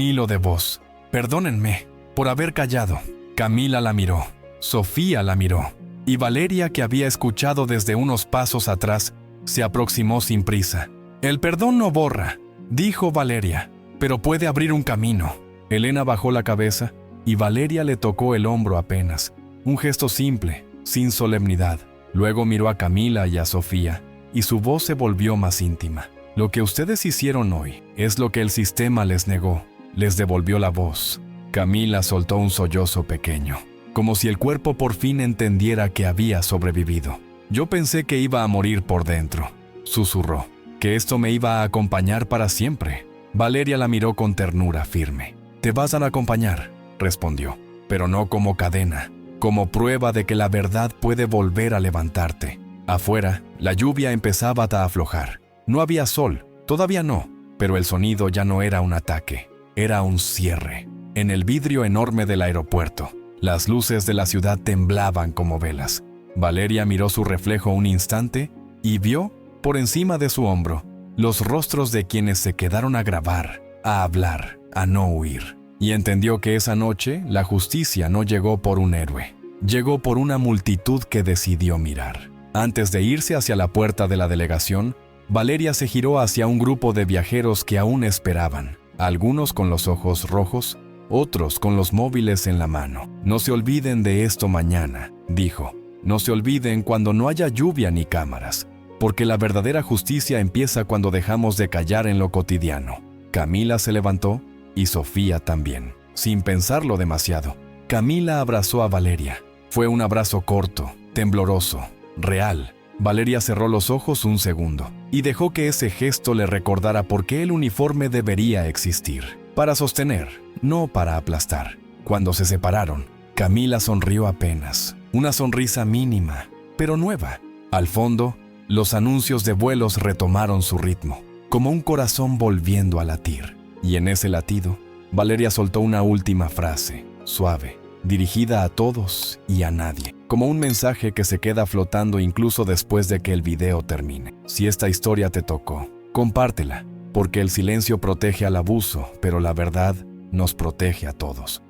hilo de voz. «Perdónenme por haber callado». Camila la miró, Sofía la miró, y Valeria, que había escuchado desde unos pasos atrás, se aproximó sin prisa. «El perdón no borra», dijo Valeria, «pero puede abrir un camino». Elena bajó la cabeza y Valeria le tocó el hombro apenas. Un gesto simple, sin solemnidad. Luego miró a Camila y a Sofía, y su voz se volvió más íntima. «Lo que ustedes hicieron hoy es lo que el sistema les negó», les devolvió la voz. Camila soltó un sollozo pequeño, como si el cuerpo por fin entendiera que había sobrevivido. «Yo pensé que iba a morir por dentro», susurró, «que esto me iba a acompañar para siempre». Valeria la miró con ternura firme. «Te vas a acompañar», respondió, «pero no como cadena, como prueba de que la verdad puede volver a levantarte». Afuera, la lluvia empezaba a aflojar. No había sol, todavía no, pero el sonido ya no era un ataque, era un cierre. En el vidrio enorme del aeropuerto, las luces de la ciudad temblaban como velas. Valeria miró su reflejo un instante y vio, por encima de su hombro, los rostros de quienes se quedaron a grabar, a hablar, a no huir. Y entendió que esa noche la justicia no llegó por un héroe, llegó por una multitud que decidió mirar. Antes de irse hacia la puerta de la delegación, Valeria se giró hacia un grupo de viajeros que aún esperaban, algunos con los ojos rojos, otros con los móviles en la mano. «No se olviden de esto mañana», dijo. «No se olviden cuando no haya lluvia ni cámaras. porque la verdadera justicia empieza cuando dejamos de callar en lo cotidiano. Camila se levantó y Sofía también. Sin pensarlo demasiado, Camila abrazó a Valeria. Fue un abrazo corto, tembloroso, real. Valeria cerró los ojos un segundo y dejó que ese gesto le recordara por qué el uniforme debería existir. Para sostener, no para aplastar. Cuando se separaron, Camila sonrió apenas. Una sonrisa mínima, pero nueva. Al fondo, los anuncios de vuelos retomaron su ritmo, como un corazón volviendo a latir. Y en ese latido, Valeria soltó una última frase, suave, dirigida a todos y a nadie, como un mensaje que se queda flotando incluso después de que el video termine. Si esta historia te tocó, compártela, porque el silencio protege al abuso, pero la verdad nos protege a todos.